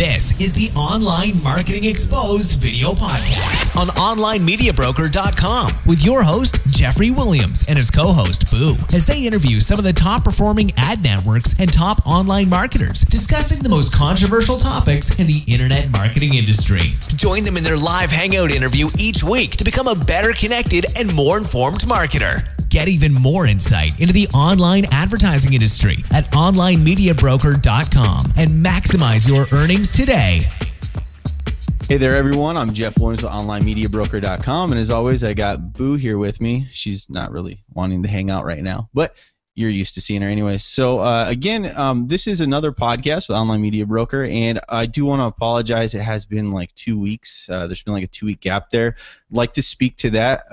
This is the Online Marketing Exposed video podcast on OnlineMediaBroker.com with your host, Jeffrey Williams, and his co-host, Boo, as they interview some of the top-performing ad networks and top online marketers, discussing the most controversial topics in the internet marketing industry. Join them in their live hangout interview each week to become a better connected and more informed marketer. Get even more insight into the online advertising industry at OnlineMediaBroker.com and maximize your earnings today. Hey there, everyone. I'm Jeff Williams with OnlineMediaBroker.com, and as always, I got Boo here with me. She's not really wanting to hang out right now, but you're used to seeing her anyway. So again, this is another podcast with Online Media Broker, and I do want to apologize. It has been like 2 weeks. There's been like a 2-week gap there. I'd like to speak to that,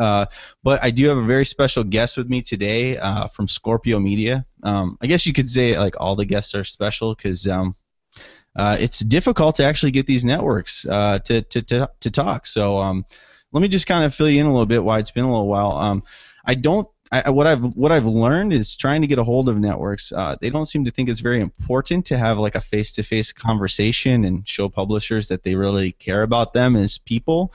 but I do have a very special guest with me today from Scorpio Media. I guess you could say like all the guests are special because it's difficult to actually get these networks to talk. So let me just kind of fill you in a little bit why it's been a little while. What I've learned is trying to get a hold of networks. They don't seem to think it's very important to have like a face-to-face conversation and show publishers that they really care about them as people.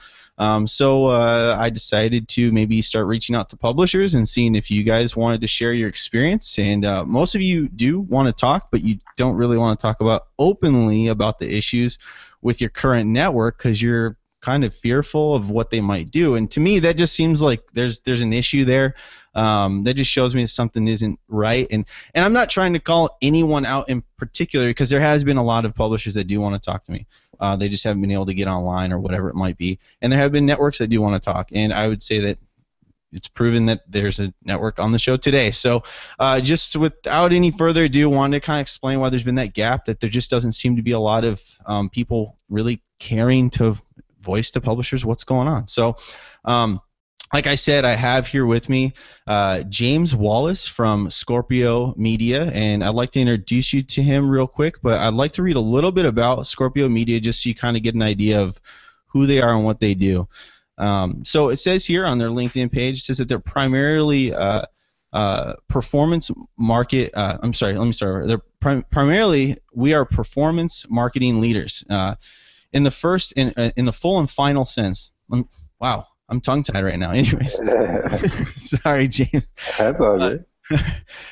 So I decided to maybe start reaching out to publishers and seeing if you guys wanted to share your experience. And most of you do want to talk, but you don't really want to talk openly about the issues with your current network because you're kind of fearful of what they might do. And to me, that just seems like there's an issue there. That just shows me something isn't right. And I'm not trying to call anyone out in particular because there has been a lot of publishers that do want to talk to me. They just haven't been able to get online or whatever it might be. And there have been networks that do want to talk. And I would say that it's proven that there's a network on the show today. So just without any further ado, I wanted to kind of explain why there's been that gap, that there just doesn't seem to be a lot of people really caring to voice to publishers what's going on. So like I said, I have here with me James Wallace from Scorpio Media, and I'd like to introduce you to him real quick, but I'd like to read a little bit about Scorpio Media just so you kind of get an idea of who they are and what they do. So it says here on their LinkedIn page, it says that they're primarily performance market. I'm sorry, let me start over. They're primarily we are performance marketing leaders. In the full and final sense. Wow, I'm tongue-tied right now. Anyways, sorry, James. That's all good.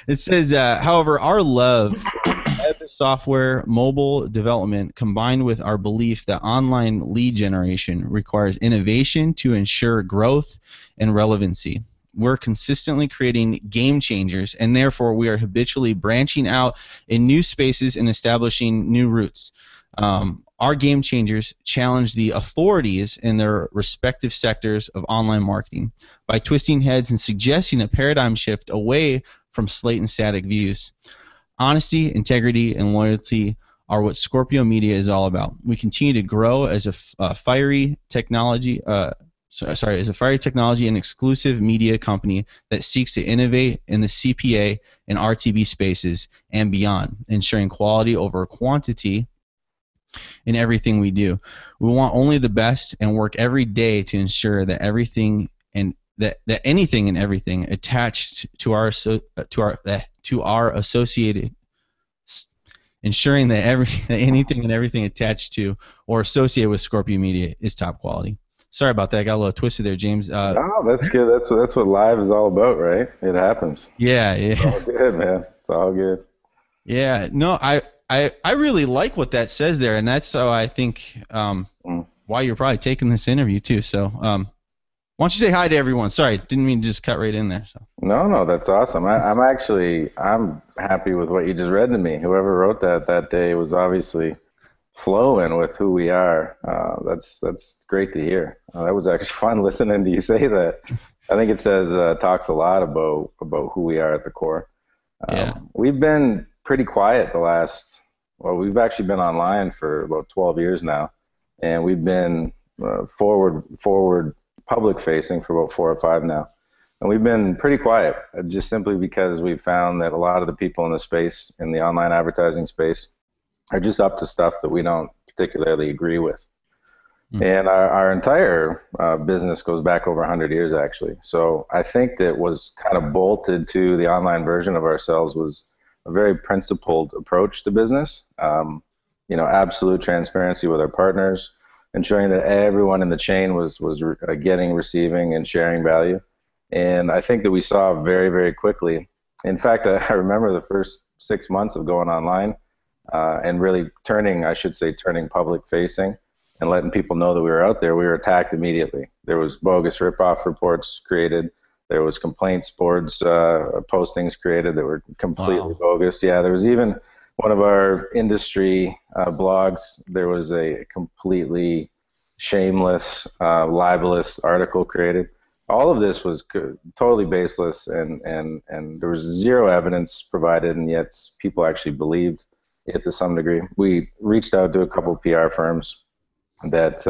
It says, however, our love for web software, mobile development, combined with our belief that online lead generation requires innovation to ensure growth and relevancy. We're consistently creating game changers, and therefore we are habitually branching out in new spaces and establishing new routes. Our game changers challenge the authorities in their respective sectors of online marketing by twisting heads and suggesting a paradigm shift away from slate and static views. Honesty, integrity, and loyalty are what Scorpio Media is all about. We continue to grow as a fiery technology and exclusive media company that seeks to innovate in the CPA and RTB spaces and beyond, ensuring quality over quantity in everything we do. We want only the best and work every day to ensure that anything and everything attached to our associated, ensuring that anything and everything attached to or associated with Scorpio Media is top quality. Sorry about that. I got a little twisted there, James. Oh, that's good. That's what live is all about, right? It happens. Yeah. It's all good, man. It's all good. Yeah. No, I really like what that says there, and that's I think why you're probably taking this interview too. So why don't you say hi to everyone? Sorry, didn't mean to just cut right in there. So. No, that's awesome. I'm happy with what you just read to me. Whoever wrote that day was obviously flowing with who we are. That's great to hear. That was actually fun listening to you say that. I think it says talks a lot about who we are at the core. Yeah. We've been pretty quiet we've actually been online for about 12 years now, and we've been forward public facing for about 4 or 5 now, and we've been pretty quiet just simply because we've found that a lot of the people in the space, in the online advertising space, are just up to stuff that we don't particularly agree with. And our entire business goes back over 100 years, actually. So I think that was kind of bolted to the online version of ourselves was a very principled approach to business. absolute transparency with our partners, ensuring that everyone in the chain was getting, receiving, and sharing value. And I think that we saw very, very quickly. In fact, I remember the first 6 months of going online and really turning public facing and letting people know that we were out there. We were attacked immediately. There was bogus ripoff reports created. There was complaints boards, postings created that were completely bogus. Yeah, there was even one of our industry blogs. There was a completely shameless, libelous article created. All of this was totally baseless, and there was zero evidence provided, and yet people actually believed it to some degree. We reached out to a couple of PR firms that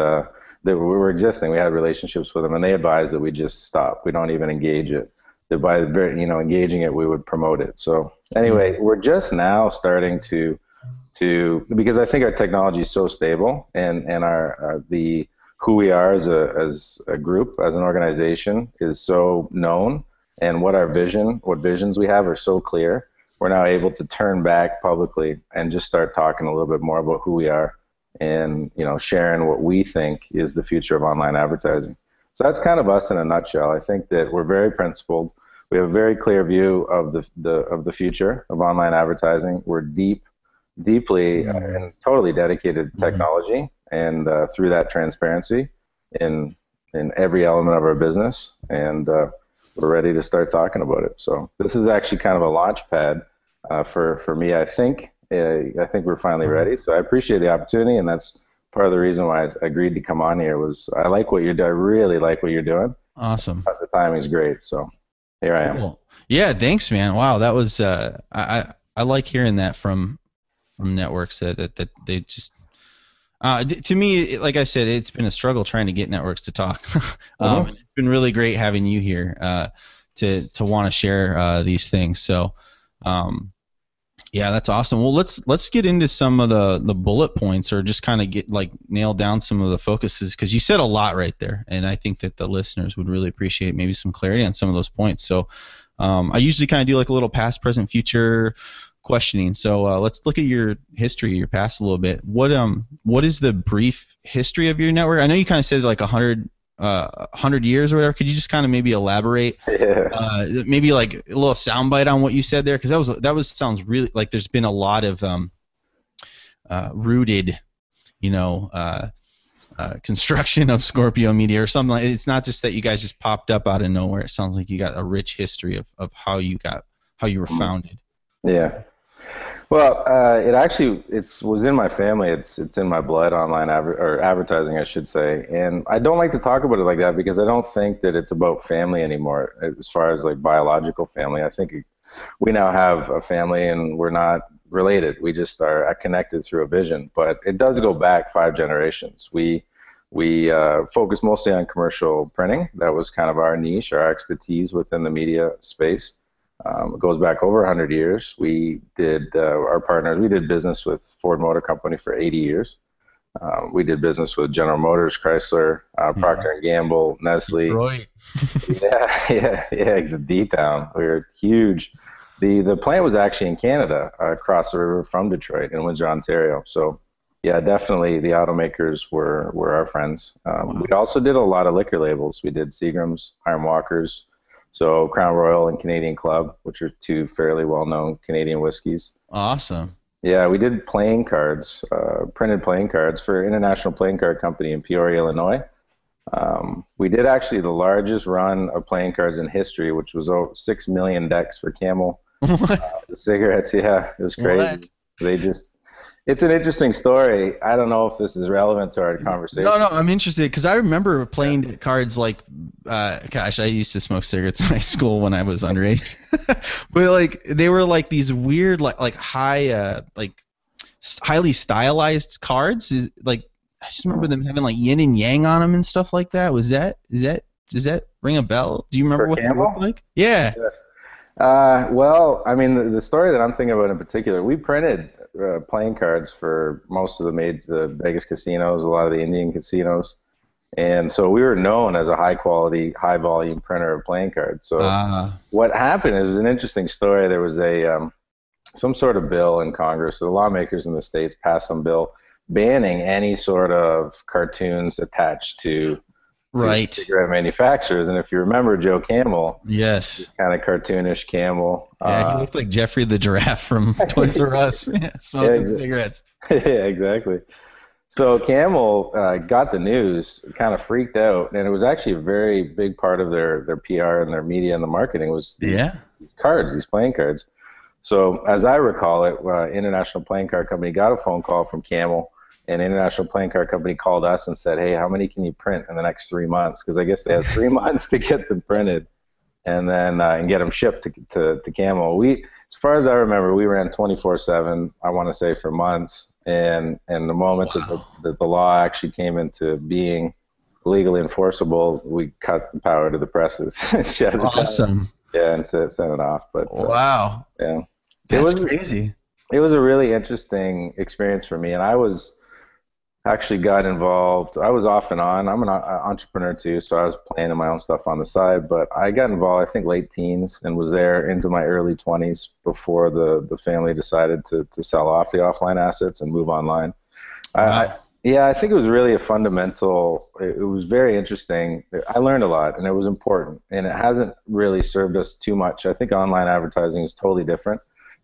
were existing. We had relationships with them, and they advised that we just stop. We don't even engage it. That by engaging it, we would promote it. So anyway, we're just now starting to because I think our technology is so stable, and our who we are as a group, as an organization, is so known, and what visions we have are so clear. We're now able to turn back publicly and just start talking a little bit more about who we are, and sharing what we think is the future of online advertising. So that's kind of us in a nutshell. I think that we're very principled. We have a very clear view of the future of online advertising. We're deeply and totally dedicated to technology, and through that transparency in every element of our business, and we're ready to start talking about it. So this is actually kind of a launch pad for me. I think we're finally ready. So I appreciate the opportunity, and that's part of the reason why I agreed to come on here. Was I like what you're doing. I really like what you're doing. Awesome. The timing's great. So here I am. Cool. Yeah, thanks, man. Wow, that was I like hearing that from networks that they just. To me, like I said, it's been a struggle trying to get networks to talk. And it's been really great having you here to want to share these things. So, yeah, that's awesome. Well, let's get into some of the bullet points, or just kind of nail down some of the focuses, because you said a lot right there, and I think that the listeners would really appreciate maybe some clarity on some of those points. So, I usually kind of do like a little past, present, future questioning. So let's look at your history, your past a little bit. What is the brief history of your network? I know you kind of said like 100 years or whatever. Could you just kind of maybe elaborate? Yeah. Maybe like a little soundbite on what you said there, because that sounds really like there's been a lot of rooted, construction of Scorpio Media or something. It's not just that you guys just popped up out of nowhere. It sounds like you got a rich history of how you were founded. Yeah. Well, it was in my family. It's in my blood, online advertising, I should say. And I don't like to talk about it like that, because I don't think that it's about family anymore, as far as like biological family. I think we now have a family, and we're not related. We just are connected through a vision. But it does go back 5 generations. We focus mostly on commercial printing. That was kind of our niche, our expertise within the media space. It goes back over 100 years. We did our partners. We did business with Ford Motor Company for 80 years. We did business with General Motors, Chrysler, Procter and Gamble, Nestle. Detroit. yeah. It's a D-town. We were huge. The plant was actually in Canada, across the river from Detroit in Windsor, Ontario. So, yeah, definitely the automakers were our friends. We also did a lot of liquor labels. We did Seagram's, Hiram Walker's. So Crown Royal and Canadian Club, which are 2 fairly well-known Canadian whiskeys. Awesome. Yeah, we did playing cards, printed playing cards for International Playing Card Company in Peoria, Illinois. We did actually the largest run of playing cards in history, which was over 6 million decks for Camel. The cigarettes, yeah, it was crazy. What? It's an interesting story. I don't know if this is relevant to our conversation. No, I'm interested, because I remember playing cards like, gosh, I used to smoke cigarettes in high school when I was underage. But like they were like these weird, like high, highly stylized cards. I just remember them having like yin and yang on them and stuff like that. Does that ring a bell? Do you remember what they looked like? Yeah. Well, I mean, the story that I'm thinking about in particular, we printed playing cards for most of the Vegas casinos, a lot of the Indian casinos, and so we were known as a high-quality, high-volume printer of playing cards. So what happened is an interesting story. There was some sort of bill in Congress. The lawmakers in the states passed some bill banning any sort of cartoons attached to cigarette manufacturers. And if you remember Joe Camel, yes, kind of cartoonish Camel. Yeah, he looked like Jeffrey the Giraffe from Toys R Us, smoking cigarettes. Yeah, exactly. So Camel got the news, kind of freaked out, and it was actually a very big part of their PR and their media and the marketing was these cards, these playing cards. So as I recall it, International Playing Card Company got a phone call from Camel, and International Playing Card Company called us and said, hey, how many can you print in the next 3 months? Because I guess they had 3 months to get them printed and then and get them shipped to Camel. As far as I remember, we ran 24/7, I want to say, for months. And the moment that the law actually came into being legally enforceable, we cut the power to the presses. Shut it down. Yeah, and sent it off. But wow. Yeah. That's crazy. It was a really interesting experience for me, and I actually got involved. I was off and on. I'm an entrepreneur too, so I was playing in my own stuff on the side, but I got involved, I think, late teens, and was there into my early 20s before the family decided to sell off the offline assets and move online. Wow. I think it was really a fundamental, it was very interesting. I learned a lot, and it was important, and it hasn't really served us too much. I think online advertising is totally different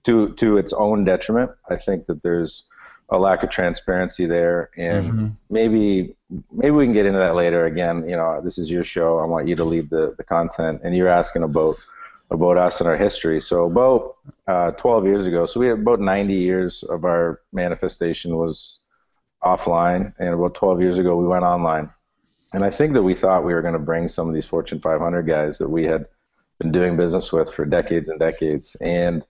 to its own detriment. I think that there's a lack of transparency there, and maybe we can get into that later. Again, this is your show. I want you to lead the content, and you're asking about us and our history. So about 12 years ago, so we had about 90 years of our manifestation was offline, and about 12 years ago we went online. And I think that we thought we were going to bring some of these Fortune 500 guys that we had been doing business with for decades and decades. And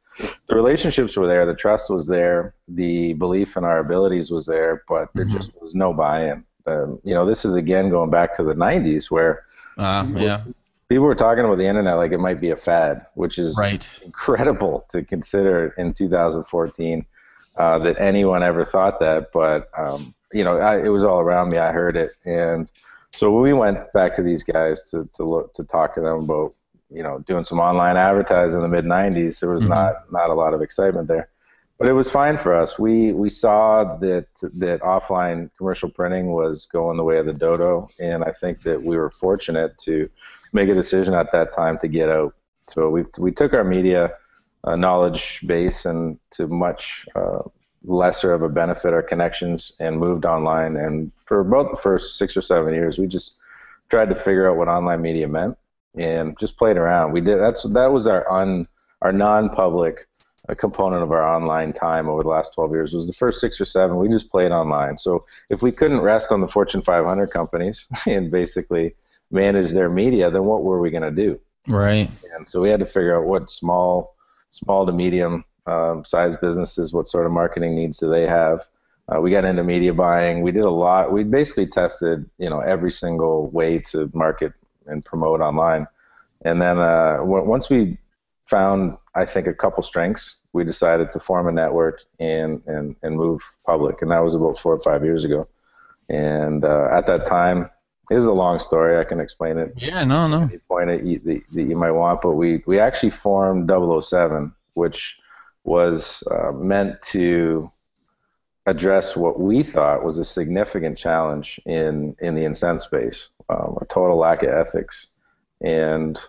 the relationships were there, the trust was there, the belief in our abilities was there, but there just was no buy-in. This is, again, going back to the 90s where people were talking about the internet like it might be a fad, which is incredible to consider in 2014 that anyone ever thought that. But, it was all around me. I heard it. And so when we went back to these guys to talk to them about, doing some online advertising in the mid-90s, there was not a lot of excitement there. But it was fine for us. We saw that offline commercial printing was going the way of the dodo, and I think that we were fortunate to make a decision at that time to get out. So we took our media knowledge base and to much lesser of a benefit our connections and moved online. And for about the first 6 or 7 years, we just tried to figure out what online media meant and just played around. We did that was our non-public component of our online time over the last 12 years. Was the first 6 or 7 we just played online. So if we couldn't rest on the Fortune 500 companies and basically manage their media, then what were we going to do? Right. And so we had to figure out what small to medium size businesses, what sort of marketing needs do they have. We got into media buying. We did a lot. We basically tested, every single way to market and promote online. And then once we found, I think, a couple strengths, we decided to form a network and move public. And that was about 4 or 5 years ago. And at that time, this is a long story. I can explain it. Yeah, no. Any point that you might want. But we actually formed 007, which was meant to address what we thought was a significant challenge in the incent space, a total lack of ethics. And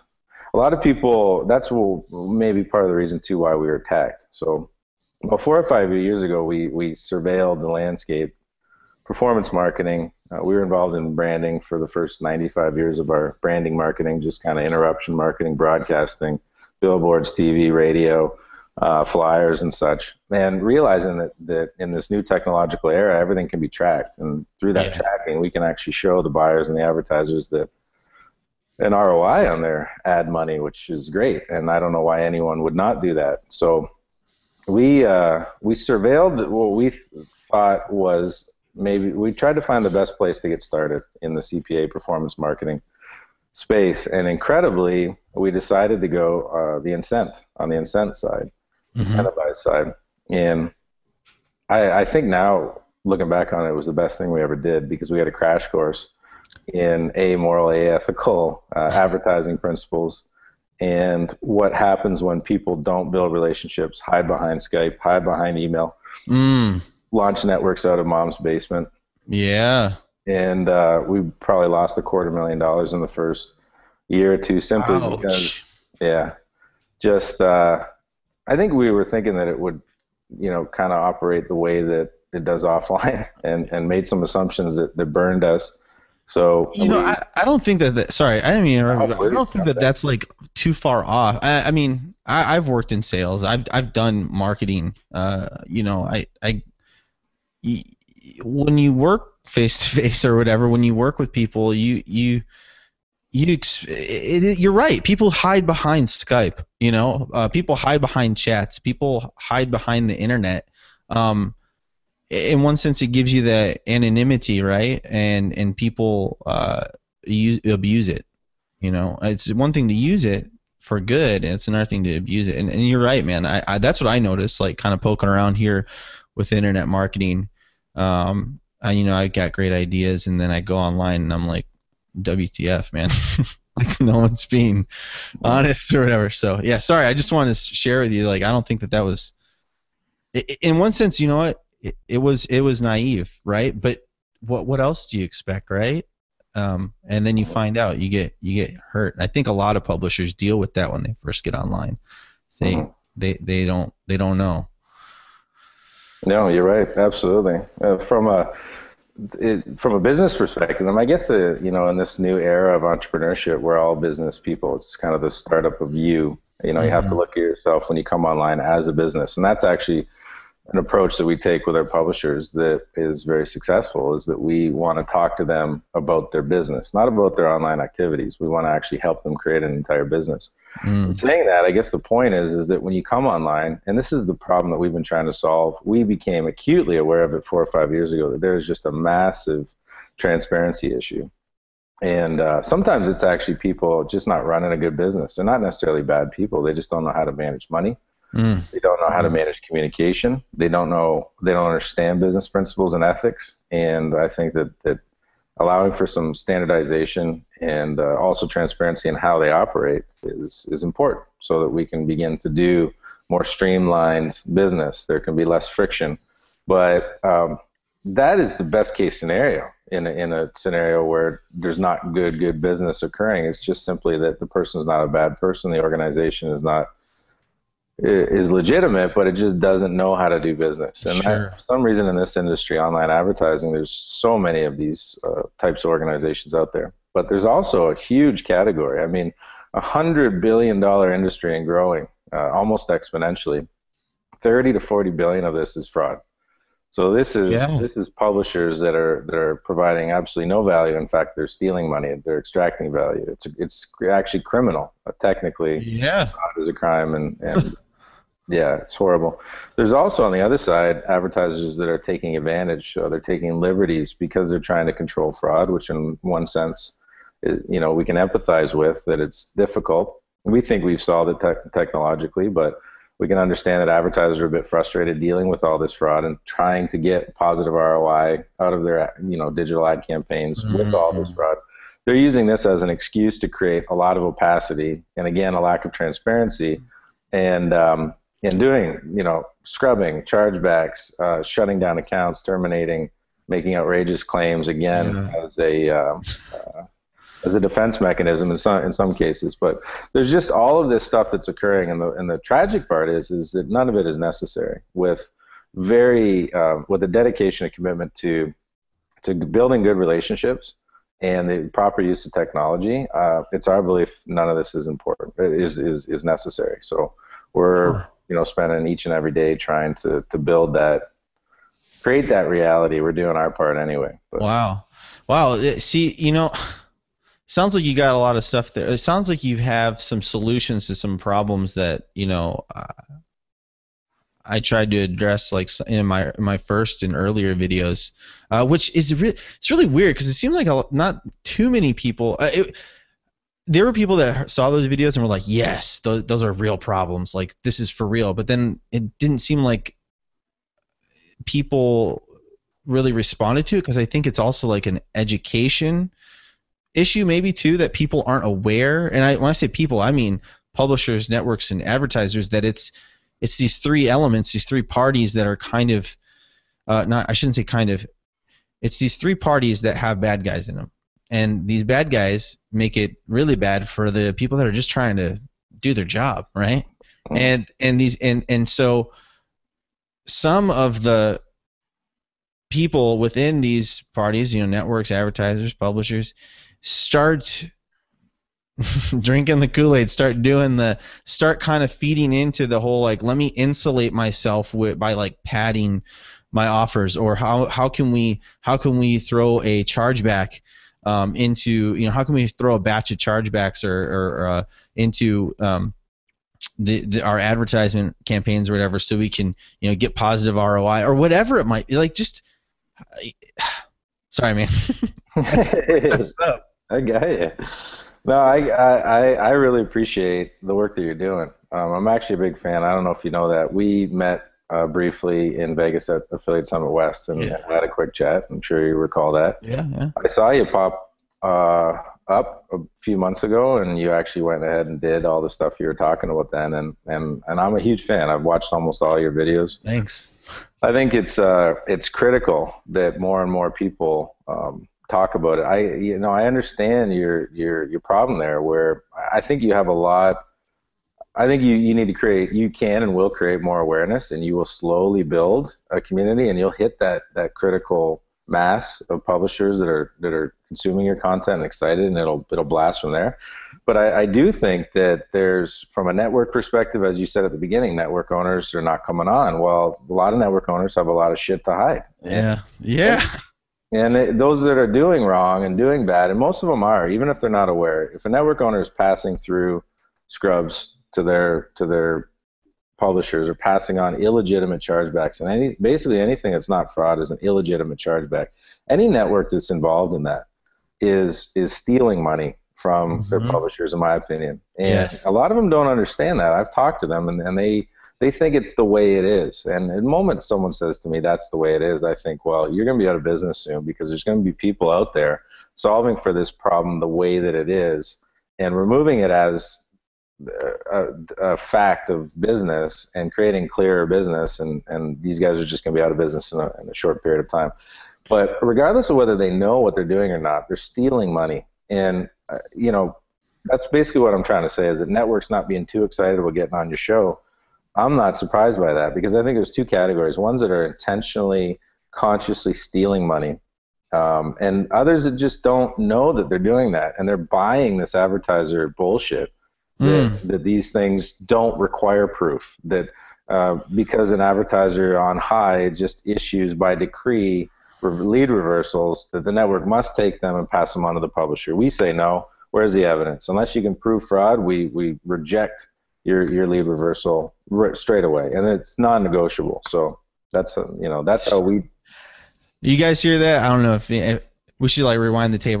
a lot of people, that's maybe part of the reason too why we were attacked. So about 4 or 5 years ago, we surveilled the landscape, performance marketing. We were involved in branding for the first 95 years of our branding marketing, just kind of interruption marketing, broadcasting, billboards, TV, radio, flyers and such, and realizing that in this new technological era, everything can be tracked. And through that tracking, we can actually show the buyers and the advertisers that an ROI on their ad money, which is great. And I don't know why anyone would not do that. So we surveilled what we thought was, maybe we tried to find the best place to get started in the CPA performance marketing space. And incredibly, we decided to go on the incent side, incentivized side. And I think now, looking back on it, was the best thing we ever did, because we had a crash course in amoral, ethical advertising principles, and what happens when people don't build relationships, hide behind Skype, hide behind email, launch networks out of mom's basement. Yeah. And we probably lost $250,000 in the first year or two simply because, I think we were thinking that it would, kind of operate the way that it does offline, and made some assumptions that burned us. So I don't think sorry, I didn't mean I don't think that's like too far off. I mean, I've worked in sales. I've done marketing. When you work face to face or whatever, when you work with people, you're right. People hide behind Skype. People hide behind chats. People hide behind the internet. In one sense, it gives you the anonymity, right? And people abuse it. It's one thing to use it for good, and it's another thing to abuse it. And you're right, man. I that's what I noticed, like kind of poking around here with internet marketing. I got great ideas, and then I go online and I'm like, WTF, man. Like no one's being honest or whatever. So yeah, sorry. I just wanted to share with you. Like, I don't think that was. In one sense, you know what? It was naive, right? But what else do you expect, right? And then you find out, you get hurt. I think a lot of publishers deal with that when they first get online. They don't know. No, you're right. Absolutely. From a business perspective, I guess in this new era of entrepreneurship, we're all business people. It's kind of the startup of you. You have to look at yourself when you come online as a business, and that's actually an approach that we take with our publishers that is very successful, is that we want to talk to them about their business, not about their online activities. We want to actually help them create an entire business. And saying that, I guess the point is that when you come online, and this is the problem that we've been trying to solve, we became acutely aware of it 4 or 5 years ago, that there's just a massive transparency issue. And sometimes it's actually people just not running a good business. They're not necessarily bad people. They just don't know how to manage money. They don't know how to manage communication. They don't understand business principles and ethics. And I think that allowing for some standardization and also transparency in how they operate is important, so that we can begin to do more streamlined business. There can be less friction. But that is the best case scenario in a scenario where there's not good business occurring. It's just simply that the person is not a bad person. The organization is legitimate, but it just doesn't know how to do business. And for some reason in this industry, online advertising, there's so many of these types of organizations out there. But there's also a huge category. I mean, $100 billion industry and growing almost exponentially. 30 to 40 billion of this is fraud. So this is publishers that are providing absolutely no value. In fact, they're stealing money. They're extracting value. It's actually criminal, technically. Yeah, fraud is a crime, and yeah, it's horrible. There's also on the other side advertisers that are taking advantage. They're taking liberties because they're trying to control fraud, which in one sense, we can empathize with, that it's difficult. We think we've solved it technologically, but we can understand that advertisers are a bit frustrated dealing with all this fraud and trying to get positive ROI out of their digital ad campaigns with all this fraud. They're using this as an excuse to create a lot of opacity and, again, a lack of transparency, and in doing scrubbing, chargebacks, shutting down accounts, terminating, making outrageous claims, again, as a defense mechanism in some cases. But there's just all of this stuff that's occurring, and the tragic part is that none of it is necessary. With a dedication and commitment to building good relationships and the proper use of technology, it's our belief none of this is important. It is necessary. So we're spending each and every day trying to build that, create that reality. We're doing our part anyway. But. Wow. See, sounds like you got a lot of stuff there. It sounds like you have some solutions to some problems that I tried to address, like in my first and earlier videos, which is it's really weird because it seemed like not too many people. There were people that saw those videos and were like, "Yes, those are real problems. Like this is for real." But then it didn't seem like people really responded to it, because I think it's also like an education issue maybe too, that people aren't aware. And when I say people, I mean publishers, networks, and advertisers that it's these three elements, these three parties that are kind of I shouldn't say kind of. It's these three parties that have bad guys in them, and these bad guys make it really bad for the people that are just trying to do their job, right? And so some of the people within these parties, networks, advertisers, publishers, start drinking the Kool-Aid, start kind of feeding into the whole like, let me insulate myself by like padding my offers, or how can we throw a chargeback into, how can we throw a batch of chargebacks or into our advertisement campaigns or whatever, so we can get positive ROI or whatever it might be. Like, just sorry, man. That's up. I got you. No, I really appreciate the work that you're doing. I'm actually a big fan. I don't know if you know that. We met briefly in Vegas at Affiliate Summit West and had a quick chat. I'm sure you recall that. Yeah. I saw you pop up a few months ago, and you actually went ahead and did all the stuff you were talking about then. And I'm a huge fan. I've watched almost all your videos. Thanks. I think it's critical that more and more people talk about it. I understand your problem there, where I think you have a lot. I think you need to create. You can and will create more awareness, and you will slowly build a community, and you'll hit that critical mass of publishers that are consuming your content and excited, and it'll blast from there. But I do think that there's, from a network perspective, as you said at the beginning, network owners are not coming on. Well, a lot of network owners have a lot of shit to hide. Yeah. And those that are doing wrong and doing bad, and most of them are, even if they're not aware, if a network owner is passing through scrubs to their publishers, or passing on illegitimate chargebacks, and basically anything that's not fraud is an illegitimate chargeback. Any network that's involved in that is stealing money from their publishers, in my opinion. And a lot of them don't understand that. I've talked to them, and they think it's the way it is. And the moment someone says to me that's the way it is, I think, well, you're going to be out of business soon, because there's going to be people out there solving for this problem the way that it is and removing it as a fact of business and creating clearer business, and these guys are just going to be out of business in a short period of time. But regardless of whether they know what they're doing or not, they're stealing money. And that's basically what I'm trying to say, is that networks not being too excited about getting on your show. I'm not surprised by that, because I think there's two categories: ones that are intentionally, consciously stealing money, and others that just don't know that they're doing that, and they're buying this advertiser bullshit. That these things don't require proof, that because an advertiser on high just issues by decree lead reversals, that the network must take them and pass them on to the publisher. We say no. Where's the evidence? Unless you can prove fraud, we reject your lead reversal straight away, and it's non-negotiable. So that's how we. You guys hear that? I don't know if we should like rewind the tape.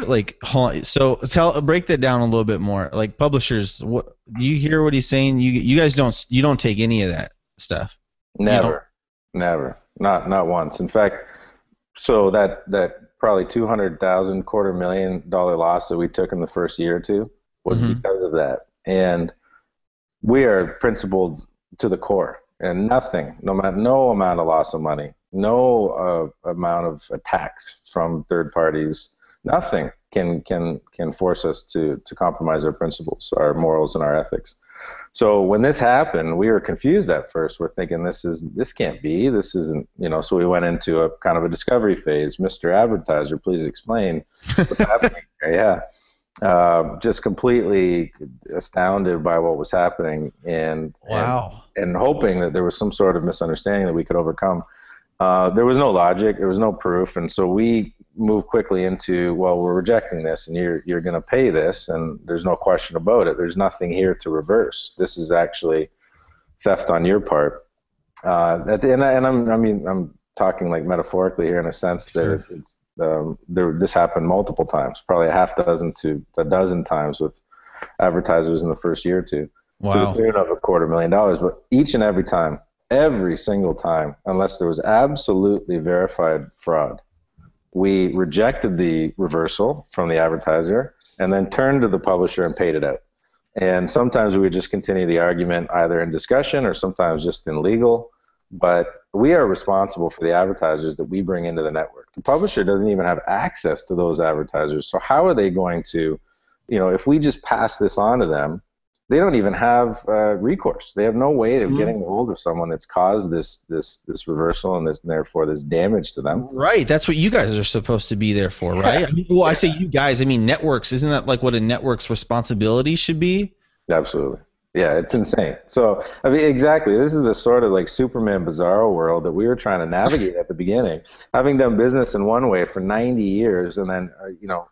Like, so break that down a little bit more. Like, publishers, what do you hear what he's saying? You guys don't take any of that stuff. Never, not once. In fact, so that probably $200,000, $250,000 loss that we took in the first year or two was because of that. And we are principled to the core, and no amount of loss of money, no amount of attacks from third parties, nothing can force us to compromise our principles, our morals, and our ethics. So when this happened, we were confused at first. We're thinking this can't be, this isn't, so we went into a kind of a discovery phase. Mr. Advertiser, please explain what's happening here. Yeah. Just completely astounded by what was happening, and hoping that there was some sort of misunderstanding that we could overcome. There was no logic, there was no proof, and so we moved quickly into, well, we're rejecting this, and you're going to pay this, and there's no question about it. There's nothing here to reverse. This is actually theft on your part. I'm talking like metaphorically here, in a sense that this happened multiple times, probably a half dozen to a dozen times with advertisers in the first year or two. Wow. To the tune of $250,000. But each and every time, every single time, unless there was absolutely verified fraud, we rejected the reversal from the advertiser and then turned to the publisher and paid it out. And sometimes we would just continue the argument either in discussion or sometimes just in legal. But we are responsible for the advertisers that we bring into the network. The publisher doesn't even have access to those advertisers. So how are they going to, if we just pass this on to them, they don't even have recourse. They have no way of getting a hold of someone that's caused this reversal and therefore this damage to them. Right. That's what you guys are supposed to be there for, right? I say you guys. I mean, networks. Isn't that like what a network's responsibility should be? Absolutely. Yeah, it's insane. So, I mean, exactly. This is the sort of like Superman Bizarro world that we were trying to navigate at the beginning. Having done business in one way for 90 years and then,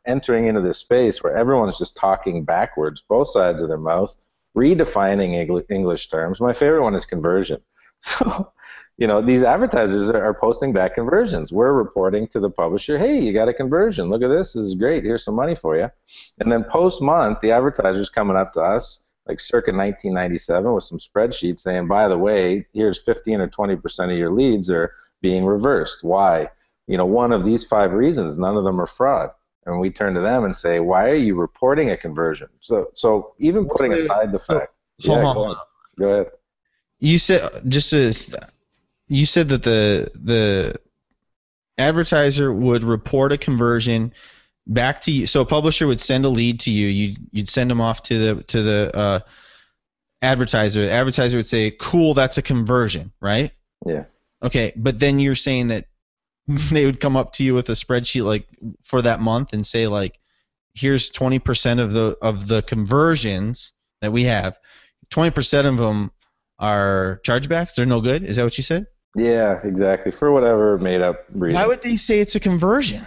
entering into this space where everyone's just talking backwards, both sides of their mouth, redefining English terms. My favorite one is conversion. So, these advertisers are posting back conversions. We're reporting to the publisher, hey, you got a conversion. Look at this. This is great. Here's some money for you. And then post-month, the advertiser's coming up to us, like circa 1997, with some spreadsheets saying, by the way, here's 15 or 20% of your leads are being reversed. Why? One of these 5 reasons, none of them are fraud. And we turn to them and say, why are you reporting a conversion? So even putting aside the fact. Go ahead. You said you said that the advertiser would report a conversion back to you. So a publisher would send a lead to you. You'd send them off to the advertiser. The advertiser would say, cool, that's a conversion, right? Yeah. Okay, but then you're saying that they would come up to you with a spreadsheet like for that month and say like, here's 20% of the conversions that we have. 20% of them are chargebacks. They're no good. Is that what you said? Yeah, exactly. For whatever made up reason. Why would they say it's a conversion?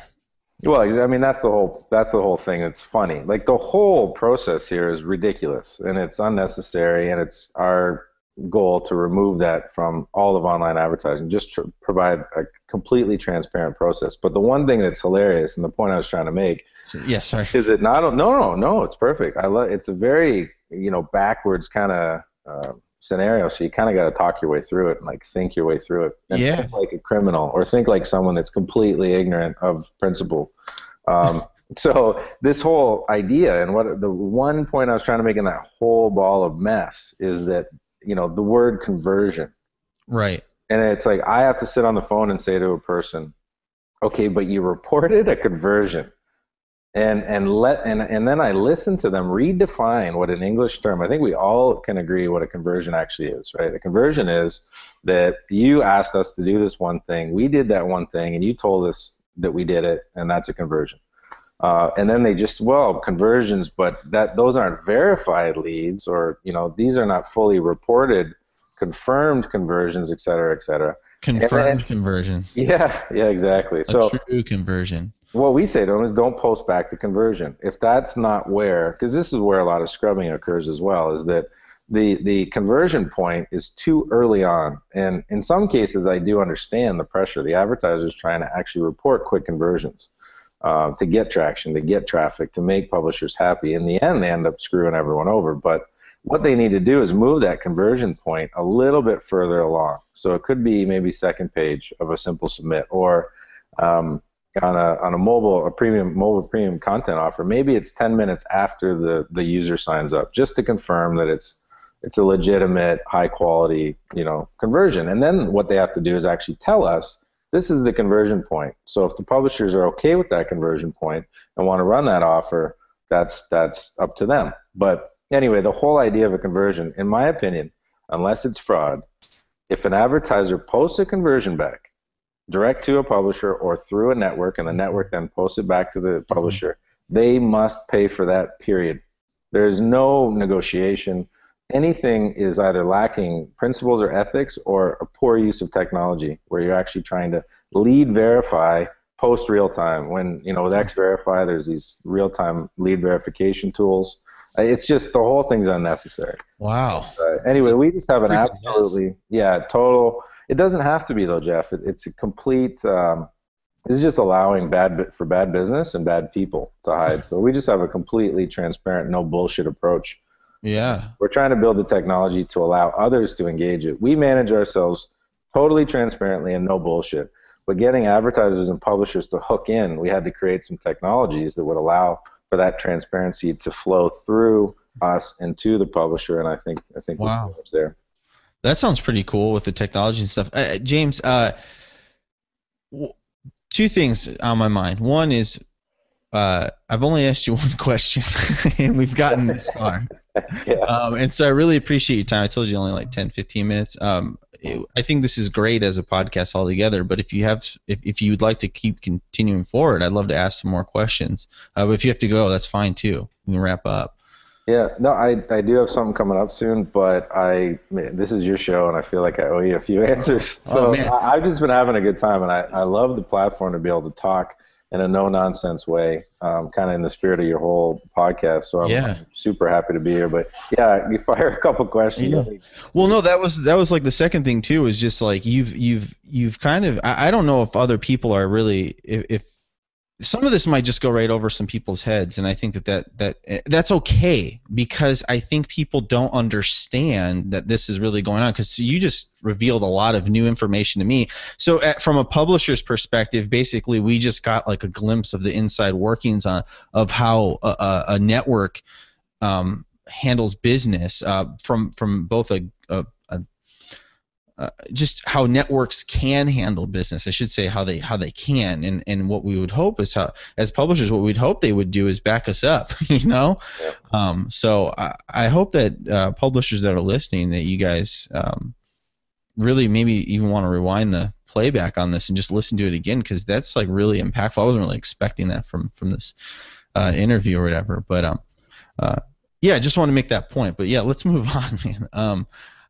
Well, I mean, that's the whole thing. It's funny. Like the whole process here is ridiculous and it's unnecessary, and it's our goal to remove that from all of online advertising, just to provide a completely transparent process. But the one thing that's hilarious, and the point I was trying to make, yes, sorry, is it not? No, it's perfect. It's a very backwards kind of scenario. So you kind of got to talk your way through it and like think your way through it, and think like a criminal or think like someone that's completely ignorant of principle. So this whole idea, and what the one point I was trying to make in that whole ball of mess is that the word conversion, right? And it's like I have to sit on the phone and say to a person, okay, but you reported a conversion. And then I listen to them redefine what an English term. I think we all can agree what a conversion actually is, right? A conversion is that you asked us to do this one thing, we did that one thing, and you told us that we did it, and that's a conversion. And then they just, conversions, but those aren't verified leads, or these are not fully reported, confirmed conversions, et cetera, et cetera. Confirmed conversions. Yeah, exactly. A true conversion. What we say to them is don't post back the conversion. If that's not where, because this is where a lot of scrubbing occurs as well, is that the conversion point is too early on. And in some cases, I do understand the pressure. The advertiser's trying to actually report quick conversions to get traction, to get traffic, to make publishers happy. In the end, they end up screwing everyone over. But what they need to do is move that conversion point a little bit further along. So it could be maybe second page of a simple submit, or on a mobile premium content offer, maybe it's 10 minutes after the user signs up, just to confirm that it's a legitimate, high quality, conversion. And then what they have to do is actually tell us this is the conversion point. So if the publishers are okay with that conversion point and want to run that offer, that's up to them. But anyway, the whole idea of a conversion, in my opinion, unless it's fraud, if an advertiser posts a conversion back direct to a publisher or through a network, and the network then posts it back to the publisher, they must pay for that, period. There is no negotiation. Anything is either lacking principles or ethics, or a poor use of technology, where you're actually trying to lead verify post real time. When with X-Verify, there's these real time lead verification tools. It's just the whole thing's unnecessary. Wow. Anyway, we just have an absolutely total. It doesn't have to be though, Jeff. It's a complete. It's just allowing for bad business and bad people to hide. So we just have a completely transparent, no bullshit approach. Yeah. We're trying to build the technology to allow others to engage it. We manage ourselves totally transparently and no bullshit. But getting advertisers and publishers to hook in, we had to create some technologies that would allow for that transparency to flow through us and to the publisher, and I think Wow. we're there. That sounds pretty cool with the technology and stuff. James, two things on my mind. One is I've only asked you one question, and we've gotten this far. Yeah. And so I really appreciate your time. I told you only like 10, 15 minutes. I think this is great as a podcast altogether, but if you would like to keep continuing forward, I'd love to ask some more questions. But if you have to go, that's fine too. We can wrap up. Yeah, no, I do have something coming up soon, but this is your show, and I feel like I owe you a few answers. So I've just been having a good time, and I love the platform to be able to talk in a no-nonsense way, kind of in the spirit of your whole podcast. So I'm super happy to be here. But yeah, you fire a couple questions. Yeah. Well, no, that was like the second thing too. Is just like you've kind of I don't know if other people are really if some of this might just go right over some people's heads, and I think that's okay, because I think people don't understand that this is really going on, because you just revealed a lot of new information to me. So from a publisher's perspective, basically we just got like a glimpse of the inside workings of how a network handles business from both just how networks can handle business. I should say how they can, and what we would hope is how, as publishers, what we'd hope they would do is back us up, you know. Yeah. So I hope that publishers that are listening, that you guys really maybe even want to rewind the playback on this and just listen to it again, because that's like really impactful. I wasn't really expecting that from this interview or whatever, but yeah, I just want to make that point. But yeah, let's move on, man.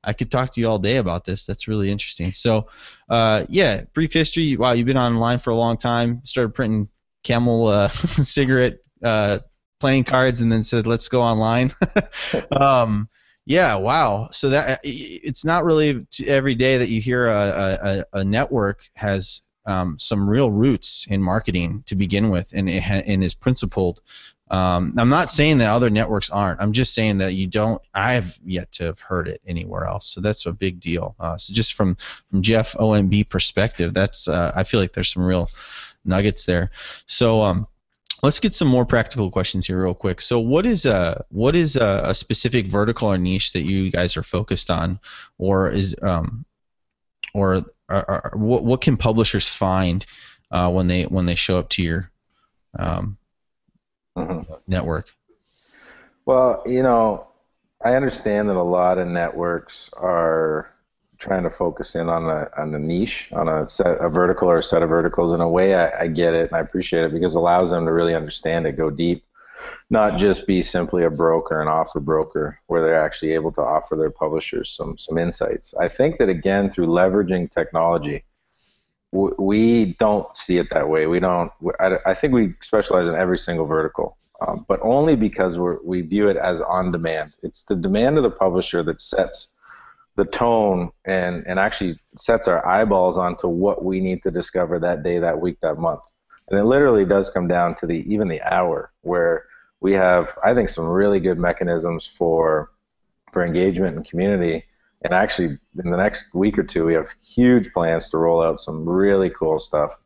I could talk to you all day about this. That's really interesting. So, yeah, brief history. Wow, you've been online for a long time. Started printing Camel cigarette playing cards, and then said, "Let's go online." Yeah, wow. So that it's not really every day that you hear a network has some real roots in marketing to begin with, and is principled. I'm not saying that other networks aren't. I'm just saying that you don't. I have yet to have heard it anywhere else. So that's a big deal. So just from Jeff OMB perspective, that's I feel like there's some real nuggets there. So let's get some more practical questions here real quick. So what is a specific vertical or niche that you guys are focused on, or is what can publishers find when they show up to your network? Well, I understand that a lot of networks are trying to focus in on a niche, on a vertical or a set of verticals. In a way, I get it and I appreciate it, because it allows them to really understand it, go deep, not just be simply a broker, an offer broker, where they're actually able to offer their publishers some insights. I think that, again, through leveraging technology, we don't see it that way. I think we specialize in every single vertical, but only because we view it as on demand. It's the demand of the publisher that sets the tone and actually sets our eyeballs onto what we need to discover that day, that week, that month. And it literally does come down to even the hour, where we have, I think, some really good mechanisms for engagement and community. And actually, in the next week or two, we have huge plans to roll out some really cool stuff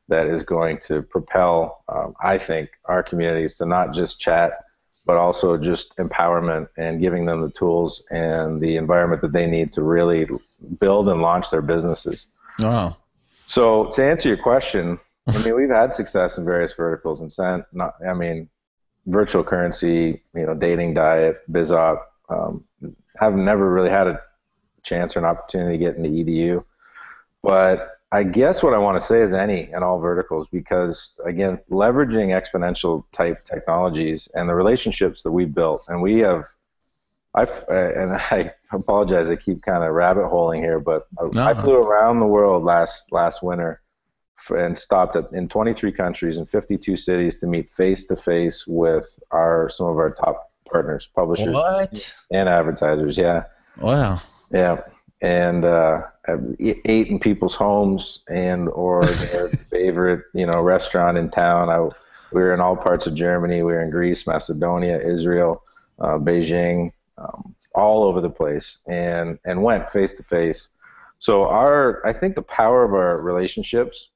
that is going to propel, I think, our communities to not just chat, but also just empowerment and giving them the tools and the environment that they need to really build and launch their businesses. Wow. So to answer your question, I mean, we've had success in various verticals, and virtual currency, dating, diet, BizOp, have never really had a chance or an opportunity to get into EDU. But I guess what I want to say is any and all verticals, because, again, leveraging exponential type technologies and the relationships that we built, and I apologize, I keep kind of rabbit holing here, but I flew around the world last winter and stopped in 23 countries and 52 cities to meet face-to-face with some of our top partners, publishers, and advertisers. Yeah. Wow. Yeah. And ate in people's homes or their favorite, restaurant in town. We were in all parts of Germany. We were in Greece, Macedonia, Israel, Beijing, all over the place, and went face to face. So I think the power of our relationships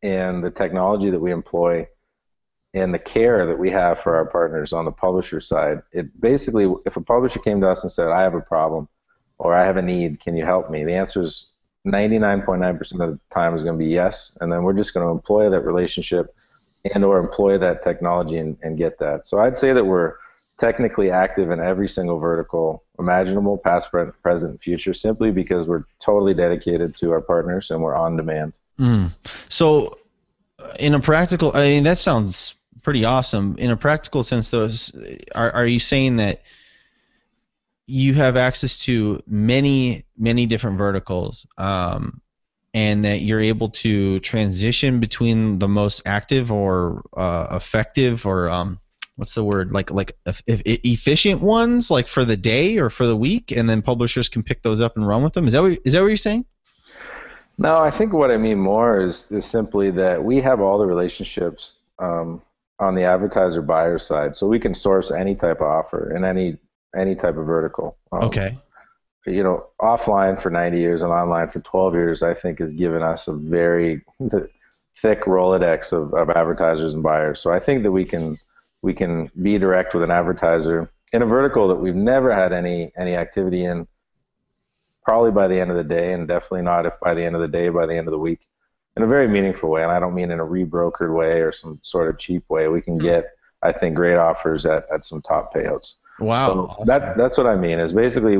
and the technology that we employ and the care that we have for our partners on the publisher side, it basically, if a publisher came to us and said, I have a problem or I have a need, can you help me? The answer is 99.9% of the time is going to be yes, and then we're just going to employ that relationship and or employ that technology and get that. So I'd say that we're technically active in every single vertical imaginable, past, present, future, simply because we're totally dedicated to our partners and we're on demand. So in a practical, I mean, that sounds pretty awesome. In a practical sense, though, are you saying that you have access to many different verticals, and that you're able to transition between the most active or effective or what's the word, like efficient ones, like for the day or for the week, and then publishers can pick those up and run with them? Is that what you're saying? No, I think what I mean more is simply that we have all the relationships on the advertiser buyer side, so we can source any type of offer in any type of vertical. Okay. You know, offline for 90 years and online for 12 years, I think has given us a very thick Rolodex of advertisers and buyers. So I think that we can be direct with an advertiser in a vertical that we've never had any activity in, probably by the end of the day, and definitely not if by the end of the day, by the end of the week, in a very meaningful way. And I don't mean in a rebrokered way or some sort of cheap way. We can get, I think, great offers at some top payouts. Wow. So awesome. that's what I mean, is basically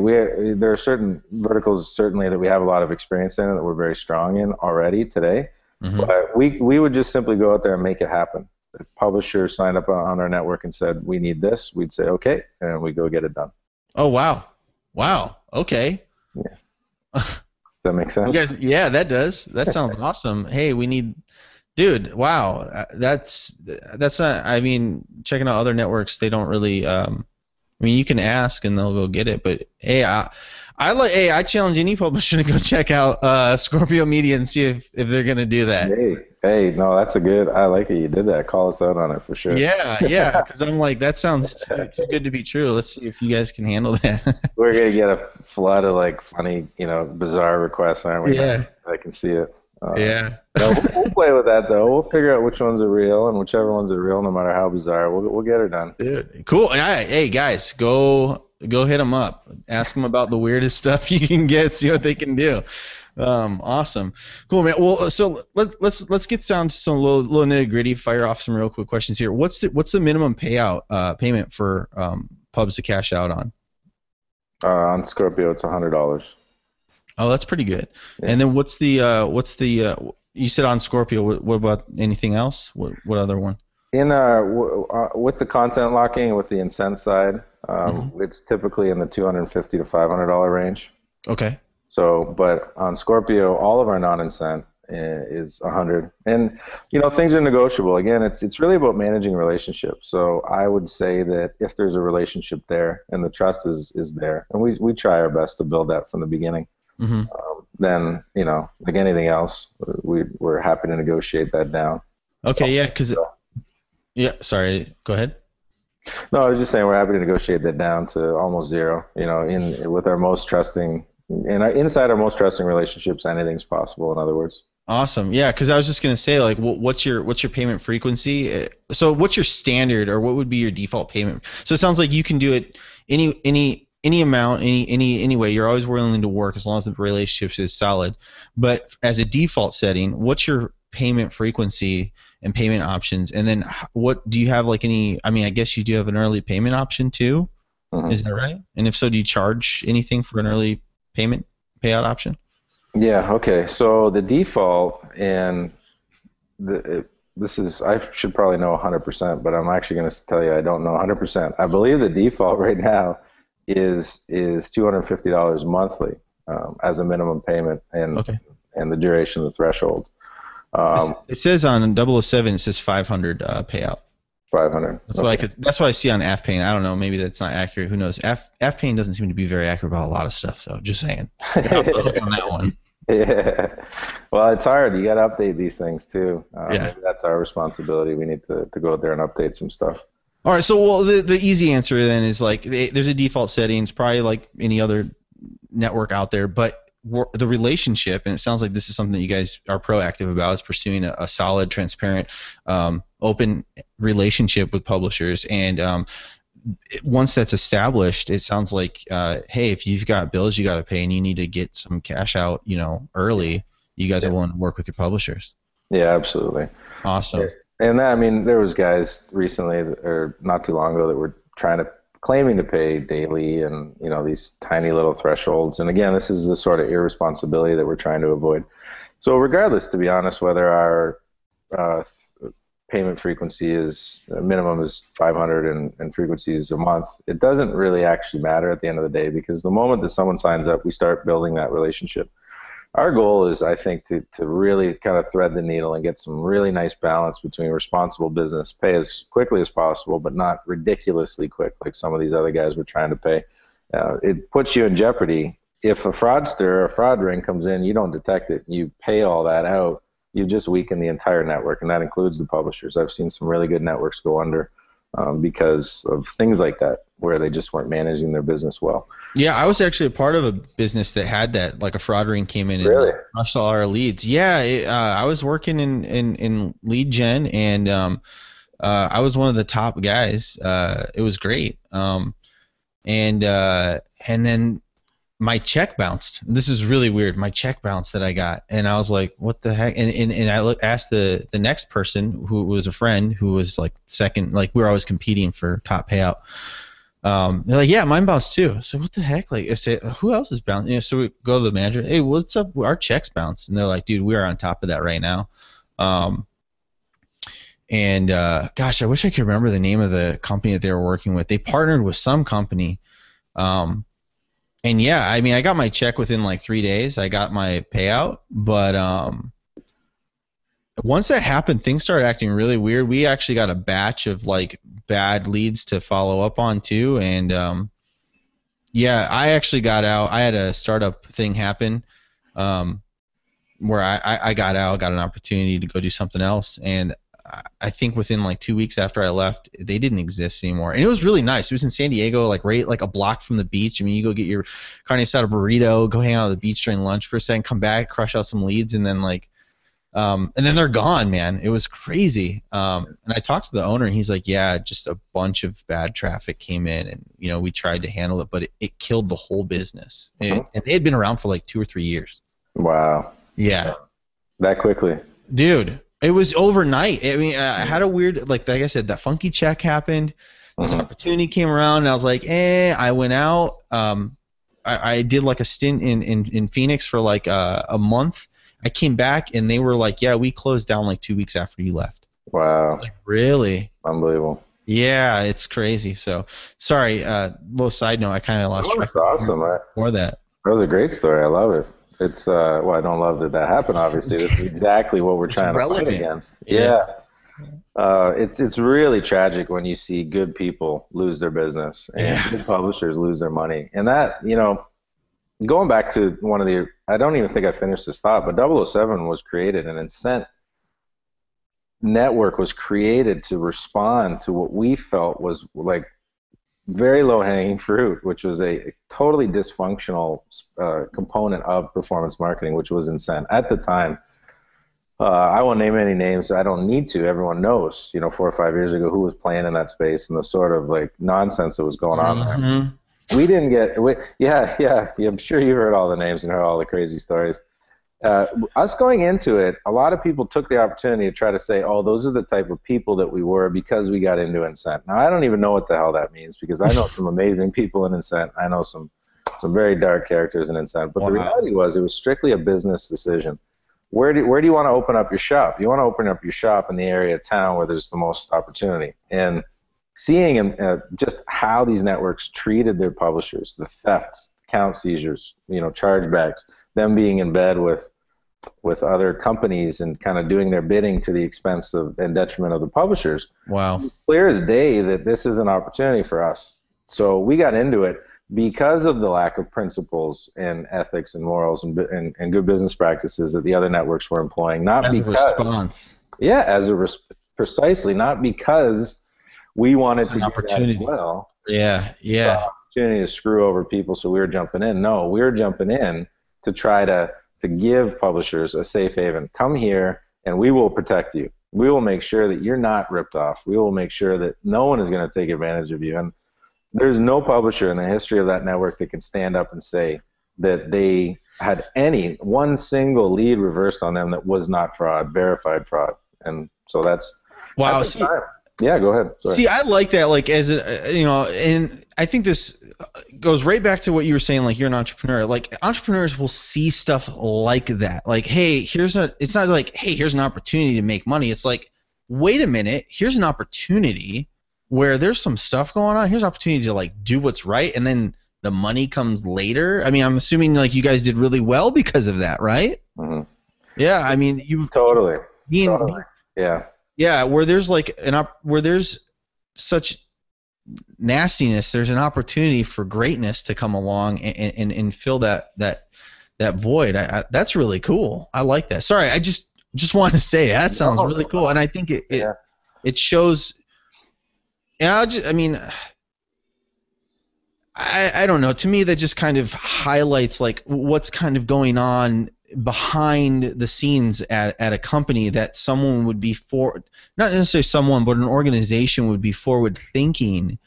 there are certain verticals certainly that we have a lot of experience in and that we're very strong in already today. But we would just simply go out there and make it happen. If publishers signed up on our network and said, we need this, we'd say, okay, and we go get it done. Oh, wow. Okay. Yeah. Does that make sense? Yes, yeah, that does. That sounds awesome. Hey, we need, dude, wow. That's not, I mean, checking out other networks, they don't really, I mean, you can ask and they'll go get it, but hey, I challenge any publisher to go check out Scorpio Media and see if they're gonna do that. Hey, no, that's a good. I like it. You did that. Call us out on it for sure. Yeah, because I'm like, that sounds too good to be true. Let's see if you guys can handle that. We're gonna get a flood of like funny, bizarre requests, aren't we? Yeah, I can see it. Yeah. No, we'll play with that though. We'll figure out which ones are real, and whichever ones are real, no matter how bizarre, we'll get her done. Dude, cool. Hey guys, go hit them up. Ask them about the weirdest stuff you can get. See what they can do. Awesome, cool, man. Well, so let's get down to some little nitty gritty. Fire off some real quick questions here. What's the minimum payment for pubs to cash out on? On Scorpio, it's $100. Oh, that's pretty good. Yeah. And then what's the you said on Scorpio? What about anything else? What other one? In with the content locking, with the incent side, it's typically in the $250 to $500 range. Okay. So, but on Scorpio, all of our non-incent is $100, and things are negotiable. Again, it's really about managing relationships. So I would say that if there's a relationship there and the trust is there, and we try our best to build that from the beginning. Then like anything else, we're happy to negotiate that down. Okay, yeah, because sorry, go ahead. No, I was just saying we're happy to negotiate that down to almost zero. With our most trusting, inside our most trusting relationships, anything's possible. In other words. Awesome, yeah, because I was just gonna say, like, what's your payment frequency? So what's your standard, or what would be your default payment? So it sounds like you can do it any amount, any way. You're always willing to work as long as the relationship is solid. But as a default setting, what's your payment frequency and payment options? And then what do you have, like, any? I mean, I guess you do have an early payment option too. Is that right? And if so, do you charge anything for an early payout option? Yeah. Okay. So the default, and this is, I should probably know 100%, but I'm actually going to tell you I don't know 100%. I believe the default right now is $250 monthly as a minimum payment, and the duration of the threshold. It says on 007, it says 500 payout. 500. That's what I see on AFPAIN. I don't know. Maybe that's not accurate. Who knows? AFPAIN doesn't seem to be very accurate about a lot of stuff. So just saying. I'll have to look on that one. Yeah. Well, it's hard. You got to update these things too. Maybe that's our responsibility. We need to go out there and update some stuff. All right, so the easy answer then is, like, there's a default setting. It's probably like any other network out there, but the relationship, and it sounds like this is something that you guys are proactive about, is pursuing a solid, transparent, open relationship with publishers. And once that's established, it sounds like, hey, if you've got bills you got to pay and you need to get some cash out, early, you guys are willing to work with your publishers. Yeah, absolutely. Awesome. And I mean, there was guys recently, or not too long ago, that were claiming to pay daily, and these tiny little thresholds. And again, this is the sort of irresponsibility that we're trying to avoid. So regardless, to be honest, whether our payment frequency is minimum is 500 and frequency is a month, it doesn't really actually matter at the end of the day, because the moment that someone signs up, we start building that relationship. Our goal is, I think, to really kind of thread the needle and get some really nice balance between responsible business, pay as quickly as possible, but not ridiculously quick like some of these other guys were trying to pay. It puts you in jeopardy. If a fraudster or a fraud ring comes in, you don't detect it, you pay all that out, you just weaken the entire network, and that includes the publishers. I've seen some really good networks go under because of things like that, where they just weren't managing their business well. Yeah, I was actually a part of a business that had that, like a fraud ring came in Really? and crushed all our leads. Yeah, I was working in lead gen, and I was one of the top guys. It was great. And then my check bounced. This is really weird. My check bounced that I got, and I was like, "What the heck?" And I asked the next person, who was a friend, who was like second, like we were always competing for top payout. They're like, "Yeah, mine bounced too." So what the heck? Like, I say, "Who else is bouncing?" So we go to the manager. "Hey, what's up? Our checks bounced," and they're like, "Dude, we are on top of that right now." Gosh, I wish I could remember the name of the company that they were working with. They partnered with some company. And yeah, I mean, I got my check within like 3 days. I got my payout, but once that happened, things started acting really weird. We actually got a batch of like bad leads to follow up on too, and yeah, I actually got out. I had a startup thing happen where I got out, got an opportunity to go do something else, and I think within like 2 weeks after I left, they didn't exist anymore. And it was really nice. It was in San Diego, like right like a block from the beach. I mean, you go get your carne asada burrito, go hang out on the beach during lunch for a second, come back, crush out some leads, and then like and then they're gone, man. It was crazy. And I talked to the owner, and he's like, "Yeah, just a bunch of bad traffic came in, and we tried to handle it, but it killed the whole business." And they had been around for like 2 or 3 years. Wow. Yeah. That quickly. Dude. It was overnight. I mean, I had a weird, like I said, that funky check happened. This opportunity came around, and I was like, I went out. I did like a stint in Phoenix for like a month. I came back, and they were like, "Yeah, we closed down like 2 weeks after you left." Wow. Like, really? Unbelievable. Yeah, it's crazy. So, sorry, little side note, I kind of lost track. That's awesome, right? For that. That was a great story. I love it. It's well, I don't love that happened. Obviously, this is exactly what we're trying to fight against. Yeah, it's really tragic when you see good people lose their business and good publishers lose their money. And that, going back to one of the, I don't even think I finished this thought, but 007 was created, an incent network was created to respond to what we felt was like very low-hanging fruit, which was a totally dysfunctional component of performance marketing, which was incent. At the time, I won't name any names. I don't need to. Everyone knows, 4 or 5 years ago, who was playing in that space and the sort of like nonsense that was going on there. We didn't get, yeah, I'm sure you heard all the names and heard all the crazy stories. Us going into it, a lot of people took the opportunity to try to say, "Oh, those are the type of people that we were because we got into incent." Now, I don't even know what the hell that means, because I know some amazing people in incent. I know some very dark characters in incent. But the reality was, it was strictly a business decision. Where do you want to open up your shop? You want to open up your shop in the area of town where there's the most opportunity. And seeing just how these networks treated their publishers, the theft, account seizures, chargebacks, them being in bed with other companies and kind of doing their bidding to the expense of and detriment of the publishers. Wow. It's clear as day that this is an opportunity for us. So we got into it because of the lack of principles and ethics and morals and good business practices that the other networks were employing. Not as because, a response. Yeah, precisely, not because we wanted to get opportunity. that as well. Yeah. Opportunity to screw over people, so we were jumping in. No, we were jumping in to try to give publishers a safe haven. Come here and we will protect you. We will make sure that you're not ripped off. We will make sure that no one is going to take advantage of you. And there's no publisher in the history of that network that can stand up and say that they had one single lead reversed on them that was not fraud, verified fraud. And so that's wow. Yeah, go ahead. Sorry. See, I like that. Like, as a, and I think this goes right back to what you were saying. Like, you're an entrepreneur. Like, entrepreneurs will see stuff like that. Like, hey, it's not like, hey, here's an opportunity to make money. It's like, wait a minute, here's an opportunity where there's some stuff going on. Here's an opportunity to like do what's right, and then the money comes later. I mean, I'm assuming like you guys did really well because of that, right? Mm-hmm. Yeah, I mean, you totally. Yeah. Yeah, where there's like where there's such nastiness, there's an opportunity for greatness to come along and fill that void. That's really cool. I like that. Sorry, I just wanted to say that sounds really cool, and I think it shows. Yeah, I don't know. To me, that just kind of highlights like what's kind of going on behind the scenes at a company, that someone would be not necessarily someone, but an organization would be forward thinking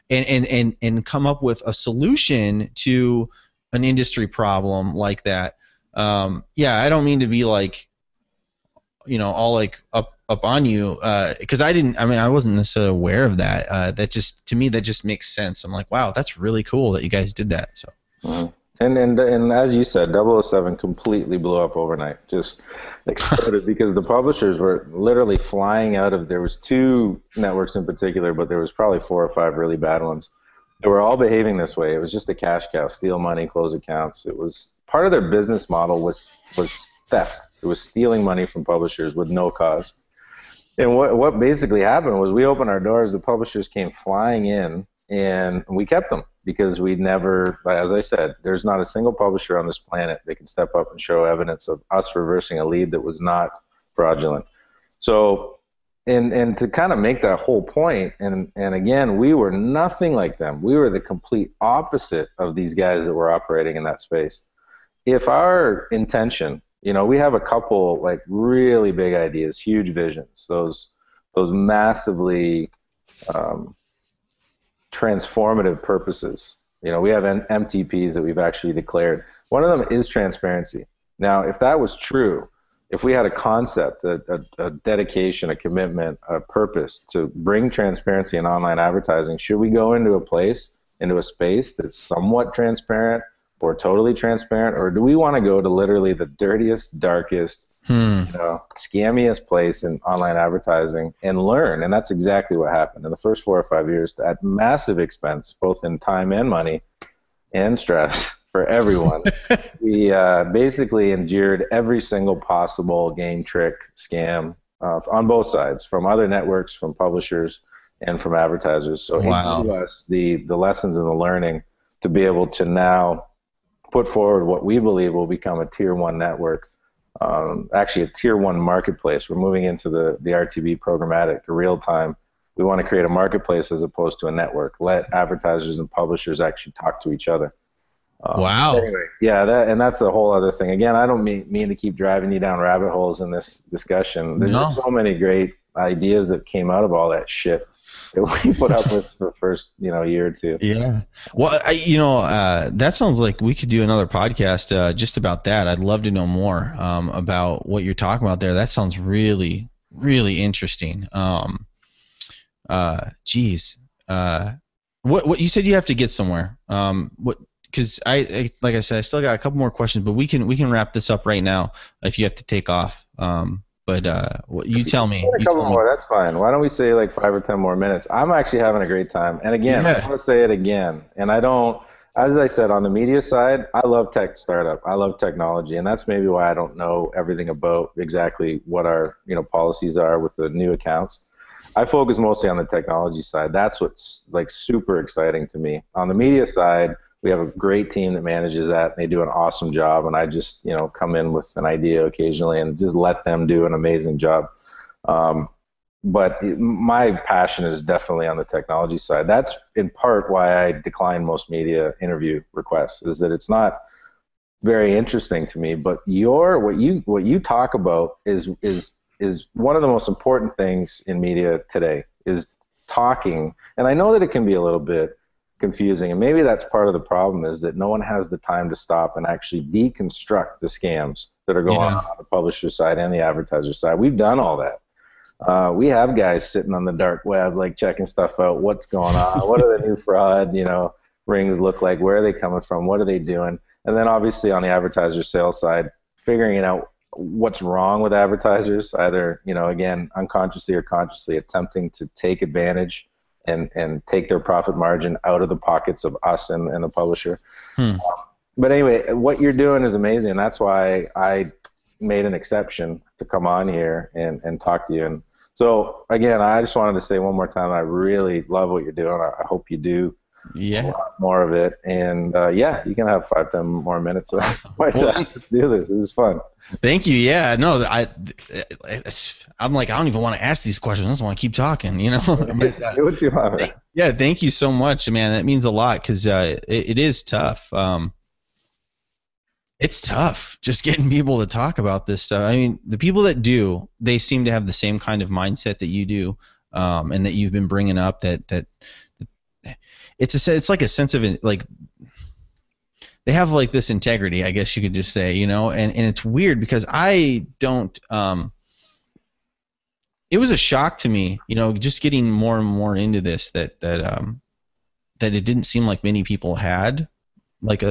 and come up with a solution to an industry problem like that. Yeah, I don't mean to be like, all like up on you, because I wasn't necessarily aware of that. That just, to me, that just makes sense. I'm like, wow, that's really cool that you guys did that. So. Mm-hmm. And as you said, 007 completely blew up overnight, just exploded because the publishers were literally flying out of. There was 2 networks in particular, but there was probably 4 or 5 really bad ones. They were all behaving this way. It was just a cash cow, steal money, close accounts. It was part of their business model was theft. It was stealing money from publishers with no cause. And what basically happened was we opened our doors, the publishers came flying in, and we kept them because we never, as I said, there's not a single publisher on this planet that can step up and show evidence of us reversing a lead that was not fraudulent. So, and to kind of make that whole point, and again, we were nothing like them. We were the complete opposite of these guys that were operating in that space. If our intention, we have a couple like really big ideas, huge visions, those massively transformative purposes. We have MTPs that we've actually declared. One of them is transparency. Now, if that was true, if we had a concept, a dedication, a commitment, a purpose to bring transparency in online advertising, should we go into a space that's somewhat transparent or totally transparent, or do we want to go to literally the dirtiest, darkest, scammiest place in online advertising and learn? And that's exactly what happened in the first 4 or 5 years, at massive expense, both in time and money and stress for everyone. We basically endured every single possible game, trick, scam on both sides, from other networks, from publishers, and from advertisers. So wow. It gave us the lessons and the learning to be able to now put forward what we believe will become a tier 1 network, actually a tier 1 marketplace. We're moving into the RTB programmatic, the real time. We want to create a marketplace as opposed to a network. Let advertisers and publishers actually talk to each other. Wow. Anyway, yeah, that's a whole other thing. Again, I don't mean to keep driving you down rabbit holes in this discussion. There's just so many great ideas that came out of all that shit that we put up with for the first year or two. Yeah. Well, that sounds like we could do another podcast just about that. I'd love to know more about what you're talking about there. That sounds really, really interesting. Geez. What you said you have to get somewhere. Because I like I said, I still got a couple more questions, but we can wrap this up right now if you have to take off. But you tell me. A couple more, that's fine. Why don't we say like 5 or 10 more minutes? I'm actually having a great time. And again, I want to say it again. And I don't, as I said, on the media side, I love tech startup. I love technology. And that's maybe why I don't know everything about exactly what our policies are with the new accounts. I focus mostly on the technology side. That's what's like super exciting to me. On the media side, we have a great team that manages that, and they do an awesome job. And I just, come in with an idea occasionally and just let them do an amazing job. But my passion is definitely on the technology side. That's in part why I decline most media interview requests, is that it's not very interesting to me. But what you talk about is one of the most important things in media today, is talking. And I know that it can be a little bit confusing, and maybe that's part of the problem, is that no one has the time to stop and actually deconstruct the scams that are going on the publisher side and the advertiser side. We've done all that. We have guys sitting on the dark web, like checking stuff out. What's going on? What are the new fraud, rings look like? Where are they coming from? What are they doing? And then obviously on the advertiser sales side, figuring out what's wrong with advertisers, either, again, unconsciously or consciously attempting to take advantage and take their profit margin out of the pockets of us and the publisher. But anyway, what you're doing is amazing, and that's why I made an exception to come on here and talk to you. And so, again, I just wanted to say one more time, I really love what you're doing. I hope you do a lot more of it. And, you can have 5-10 more minutes. Let's do this. This is fun. Thank you. Yeah, no, I'm like, I don't even want to ask these questions. I just want to keep talking, But, do what you want. Yeah, thank you so much, man. That means a lot, because it is tough. It's tough just getting people to talk about this stuff. I mean, the people that do, they seem to have the same kind of mindset that you do, and that you've been bringing up. That it's like a sense of like, they have like this integrity, I guess you could just say, and it's weird because I don't. It was a shock to me, just getting more and more into this, that it didn't seem like many people had like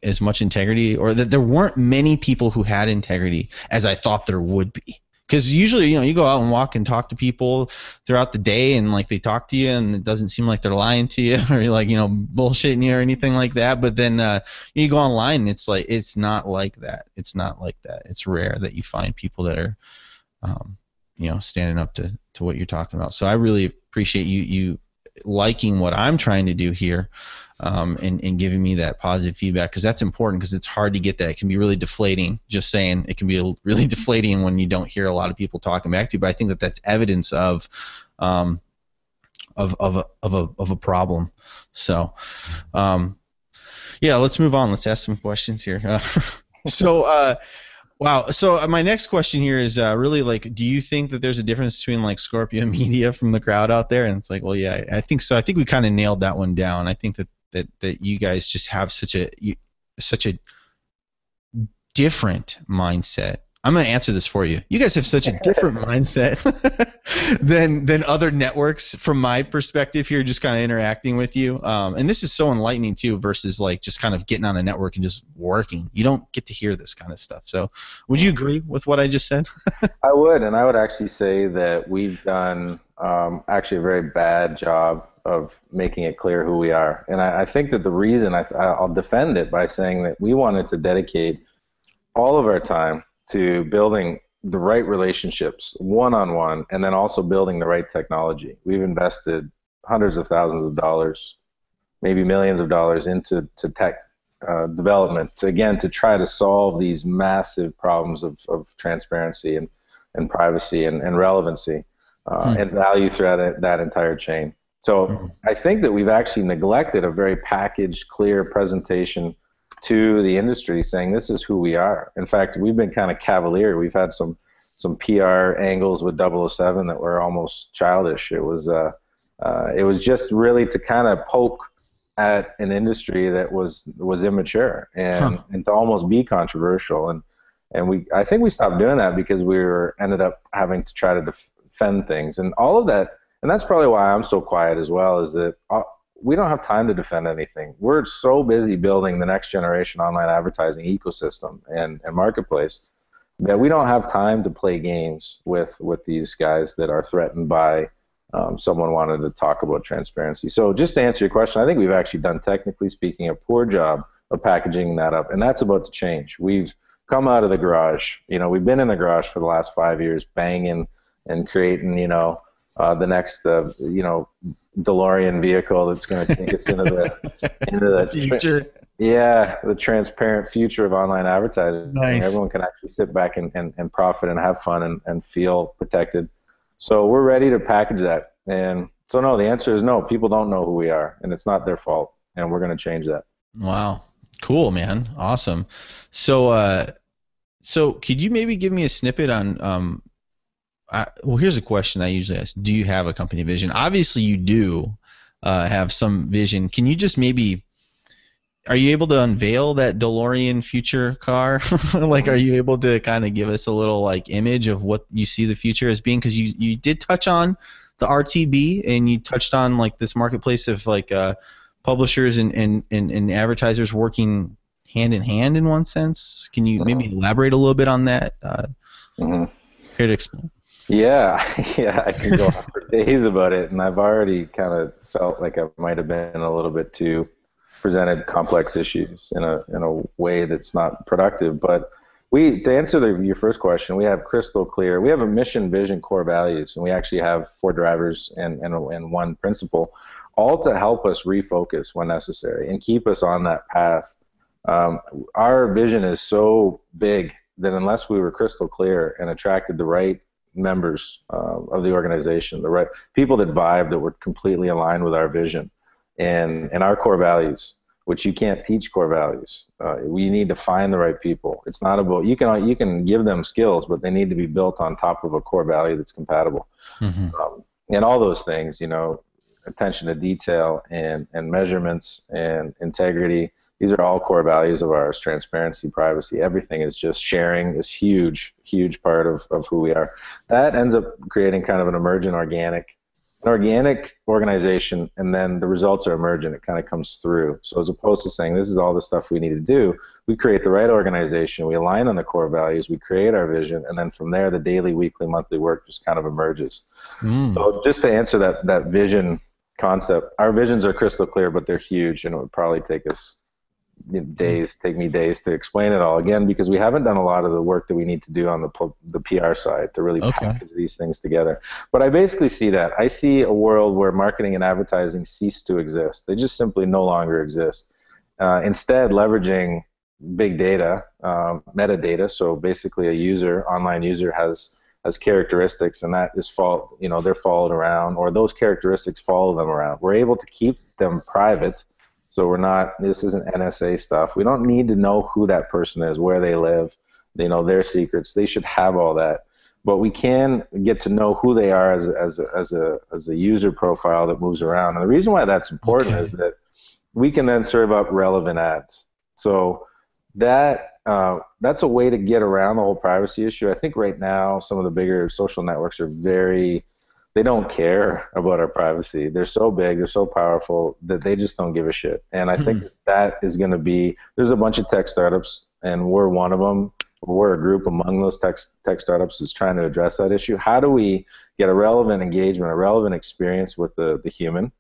as much integrity, or that there weren't many people who had integrity as I thought there would be. Because usually, you go out and walk and talk to people throughout the day, and like they talk to you, and it doesn't seem like they're lying to you or like bullshitting you or anything like that. But then you go online, and it's like it's not like that. It's not like that. It's rare that you find people that are, standing up to what you're talking about. So I really appreciate you liking what I'm trying to do here, and giving me that positive feedback, because that's important, because it's hard to get that. It can be really deflating, just saying. It can be really deflating when you don't hear a lot of people talking back to you, but I think that that's evidence of a problem. So let's move on. Let's ask some questions here. Wow. So my next question here is really like, do you think that there's a difference between like Scorpio Media from the crowd out there? And it's like, well, yeah, I think so. I think we kind of nailed that one down. I think that you guys just have such a different mindset. I'm going to answer this for you. You guys have such a different mindset than other networks from my perspective here, just kind of interacting with you. And this is so enlightening too, versus like just kind of getting on a network and just working. You don't get to hear this kind of stuff. So would you agree with what I just said? I would, and I would actually say that we've done actually a very bad job of making it clear who we are. And I think that the reason, I'll defend it by saying that we wanted to dedicate all of our time to building the right relationships one-on-one, and then also building the right technology. We've invested hundreds of thousands of dollars, maybe millions of dollars into tech development, to try to solve these massive problems of transparency and privacy and relevancy and value throughout that entire chain. So I think that we've actually neglected a very packaged, clear presentation to the industry, saying this is who we are. In fact, we've been kind of cavalier. We've had some PR angles with 007 that were almost childish. It was just really to kind of poke at an industry that was immature and to almost be controversial. And I think we stopped doing that because we ended up having to try to defend things and all of that. And that's probably why I'm so quiet as well, is that we don't have time to defend anything. We're so busy building the next generation online advertising ecosystem and marketplace that we don't have time to play games with these guys that are threatened by someone wanted to talk about transparency. So just to answer your question, I think we've actually done, technically speaking, a poor job of packaging that up, and that's about to change. We've come out of the garage. We've been in the garage for the last 5 years, banging and creating, the next, DeLorean vehicle that's going to take us into the future. The transparent future of online advertising. Nice. Everyone can actually sit back and profit and have fun and feel protected. So we're ready to package that. And so no, the answer is no. People don't know who we are, and it's not their fault, and we're going to change that. Wow. Cool, man. Awesome. So, so could you maybe give me a snippet on well, here's a question I usually ask. Do you have a company vision? Obviously you do have some vision. Can you just maybe, are you able to unveil that DeLorean future car? Like, are you able to kind of give us a little like image of what you see the future as being? Because you did touch on the RTB, and you touched on like this marketplace of like publishers and advertisers working hand in hand in one sense. Can you maybe elaborate a little bit on that? Here to explain. Yeah, I can go on for days about it, and I've already kind of felt like I might have been a little bit too presented complex issues in a way that's not productive. But to answer your first question, we have crystal clear. We have a mission, vision, core values, and we actually have 4 drivers and one principle, all to help us refocus when necessary and keep us on that path. Our vision is so big that unless we were crystal clear and attracted the right members of the organization, the right people that vibe, that were completely aligned with our vision and our core values, which you can't teach core values. We need to find the right people. It's not about, you can give them skills, but they need to be built on top of a core value that's compatible. And all those things, attention to detail and measurements and integrity. These are all core values of ours. Transparency, privacy, everything is just sharing, this huge, huge part of who we are. That ends up creating kind of an emergent organic organization, and then the results are emergent. It kind of comes through. So as opposed to saying this is all the stuff we need to do, we create the right organization, we align on the core values, we create our vision, and then from there the daily, weekly, monthly work just kind of emerges. So just to answer that vision concept, our visions are crystal clear, but they're huge, and it would probably take me days to explain it all again, because we haven't done a lot of the work that we need to do on the PR side to really package these things together. But I basically see that. I see a world where marketing and advertising cease to exist. They just simply no longer exist. Instead, leveraging big data, metadata. So basically online user has characteristics, and that is they're followed around, or those characteristics follow them around. We're able to keep them private. So this isn't NSA stuff. We don't need to know who that person is, where they live, their secrets. They should have all that. But we can get to know who they are as a user profile that moves around. And the reason why that's important is that we can then serve up relevant ads. So that's a way to get around the whole privacy issue. I think right now some of the bigger social networks are they don't care about our privacy. They're so big, they're so powerful that they just don't give a shit. And I think that is going to be, there's a bunch of tech startups, and we're one of them. We're a group among those tech startups that's trying to address that issue. How do we get a relevant engagement, a relevant experience with the human,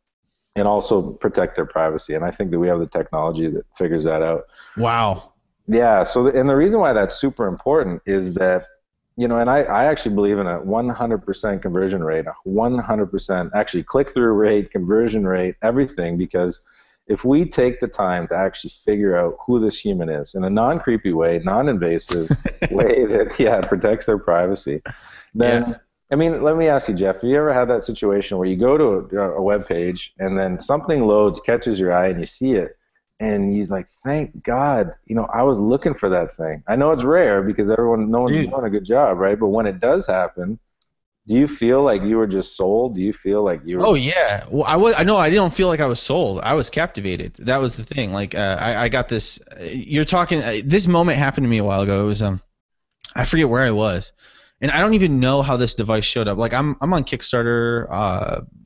and also protect their privacy? And I think that we have the technology that figures that out. Wow. Yeah. So, and the reason why that's super important is that, and I actually believe in a 100% conversion rate, a 100% actually click-through rate, conversion rate, everything, because if we take the time to actually figure out who this human is in a non-creepy way, non-invasive way that protects their privacy, then, I mean, let me ask you, Jeff, have you ever had that situation where you go to a web page and then something loads, catches your eye, and you see it, and he's like, thank God, I was looking for that thing. I know it's rare because no one's doing a good job, right? But when it does happen, do you feel like you were just sold? Do you feel like you were... Oh, yeah. Well, I didn't feel like I was sold. I was captivated. That was the thing. Like, I got this... You're talking... this moment happened to me a while ago. It was... I forget where I was. And I don't even know how this device showed up. Like, I'm on Kickstarter,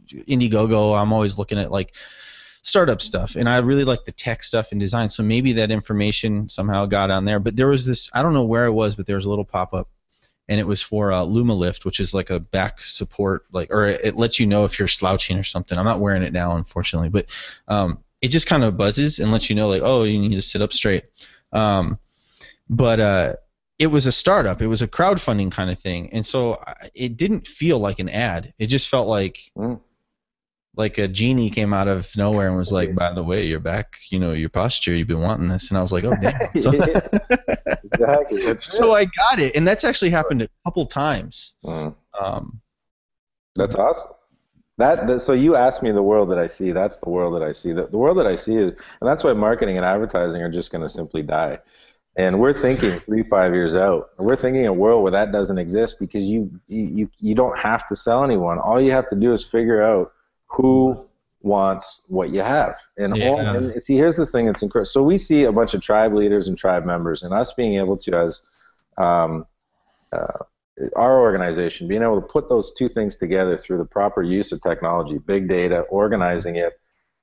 Indiegogo. I'm always looking at, like, startup stuff, and I really like the tech stuff and design, so maybe that information somehow got on there. But there was this, I don't know where it was, but there was a little pop-up, and it was for LumaLift, which is like a back support, or it lets you know if you're slouching or something. I'm not wearing it now, unfortunately, but it just kind of buzzes and lets you know, like, oh, you need to sit up straight. But it was a startup. It was a crowdfunding kind of thing, and so it didn't feel like an ad. It just felt like... like a genie came out of nowhere and was like, by the way, your back, your posture, you've been wanting this. And I was like, oh, damn. So, exactly. So I got it. And that's actually happened a couple times. That's awesome. So you asked me the world that I see. That's the world that I see. The world that I see is, and that's why marketing and advertising are just going to simply die. And we're thinking 3-5 years out. We're thinking a world where that doesn't exist, because you don't have to sell anyone. All you have to do is figure out who wants what you have. And see, here's the thing that's incredible. So we see a bunch of tribe leaders and tribe members, and us being able to, as our organization, being able to put those two things together through the proper use of technology, big data, organizing it,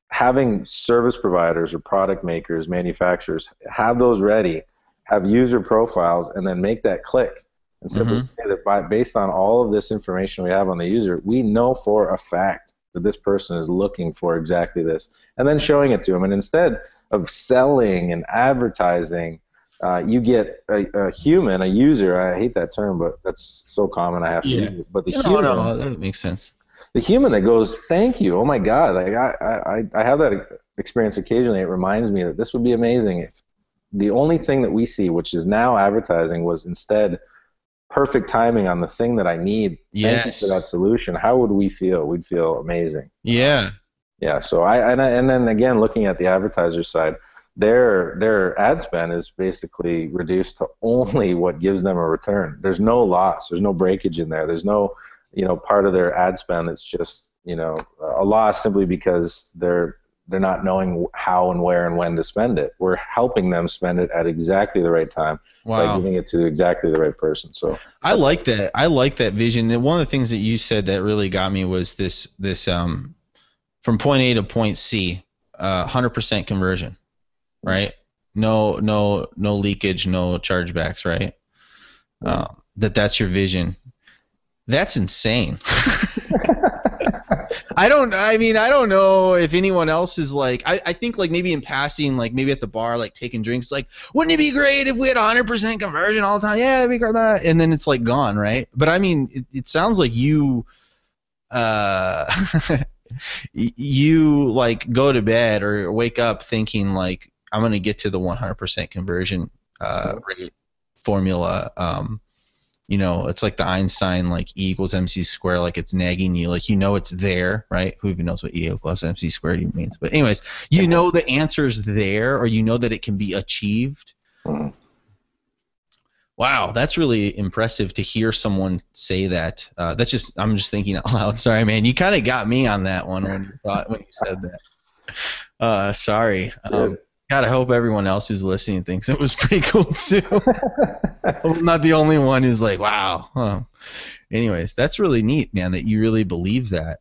having service providers or product makers, manufacturers, have those ready, have user profiles, and then make that click. And simply say that based on all of this information we have on the user, we know for a fact that this person is looking for exactly this, and then showing it to them. And instead of selling and advertising, you get a human, a user. I hate that term, but that's so common I have to use it. But the human, that makes sense. The human that goes, thank you, oh my God. Like I have that experience occasionally. It reminds me that this would be amazing if the only thing that we see, which is now advertising, was instead perfect timing on the thing that I need. Yes. Thank you for that solution. How would we feel? We'd feel amazing. Yeah. Yeah. So and then again, looking at the advertiser side, their ad spend is basically reduced to only what gives them a return. There's no loss. There's no breakage in there. There's no, part of their ad spend that's just, a loss simply because they're not knowing how and where and when to spend it. We're helping them spend it at exactly the right time by giving it to exactly the right person. So I like that. I like that vision. And one of the things that you said that really got me was this from point A to point C, 100% conversion, right? No leakage, no chargebacks, right? That's your vision. That's insane. I don't know if anyone else is like, I think like maybe in passing, like maybe at the bar, like taking drinks, like, wouldn't it be great if we had 100% conversion all the time? Yeah, it'd be great. And then it's like gone, right? But I mean, it sounds like you, you like go to bed or wake up thinking like, I'm going to get to the 100% conversion rate formula. It's like the Einstein, like E equals MC squared, like it's nagging you, like it's there, right? Who even knows what E plus MC squared even means? But anyways, the answer's there, or that it can be achieved. Wow, that's really impressive to hear someone say that. I'm just thinking out loud. Sorry, man, you kind of got me on that one when you said that. Sorry. God, I hope everyone else who's listening thinks it was pretty cool too. I'm not the only one who's like, wow. Huh. Anyways, that's really neat, man, that you really believe that.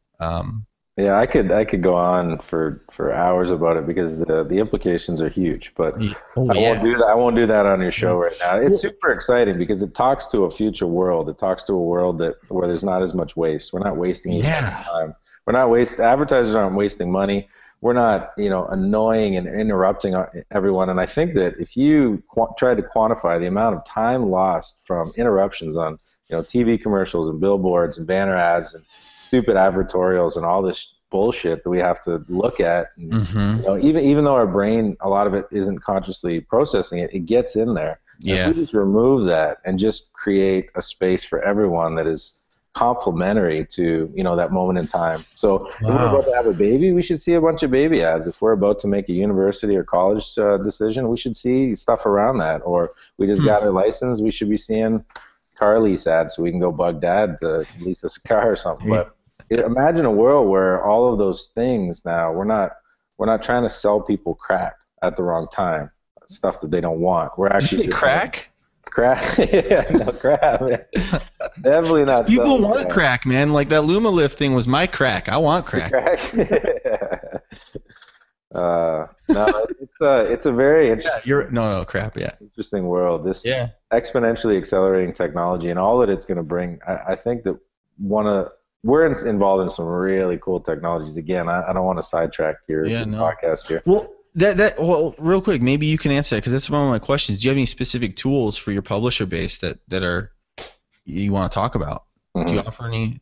Yeah, I could go on for hours about it, because the implications are huge. But I won't do that on your show right now. It's super exciting because it talks to a future world. It talks to a world where there's not as much waste. We're not wasting each other's time. Advertisers aren't wasting money. We're not, annoying and interrupting everyone. And I think that if you try to quantify the amount of time lost from interruptions on, TV commercials and billboards and banner ads and stupid advertorials and all this bullshit that we have to look at, and, even though our brain, a lot of it isn't consciously processing it, it gets in there. Yeah. If we just remove that and just create a space for everyone that is complementary to that moment in time. So if we're about to have a baby, we should see a bunch of baby ads. If we're about to make a university or college decision, we should see stuff around that. Or we just got our license, we should be seeing car lease ads so we can go bug dad to lease us a car or something. But imagine a world where all of those things now, we're not trying to sell people crack at the wrong time, stuff that they don't want. We're actually crack. Crack? Yeah, no, crap. Man. Definitely not. People want crack, man. Like that LumaLift thing was my crack. I want crack. No, it's a very interesting. Crap. Yeah. Interesting world. This exponentially accelerating technology and all that it's going to bring. I think that we're involved in some really cool technologies. Again, I don't want to sidetrack your podcast here. Well, real quick, maybe you can answer that, because that's one of my questions. Do you have any specific tools for your publisher base that you want to talk about? Do you offer any?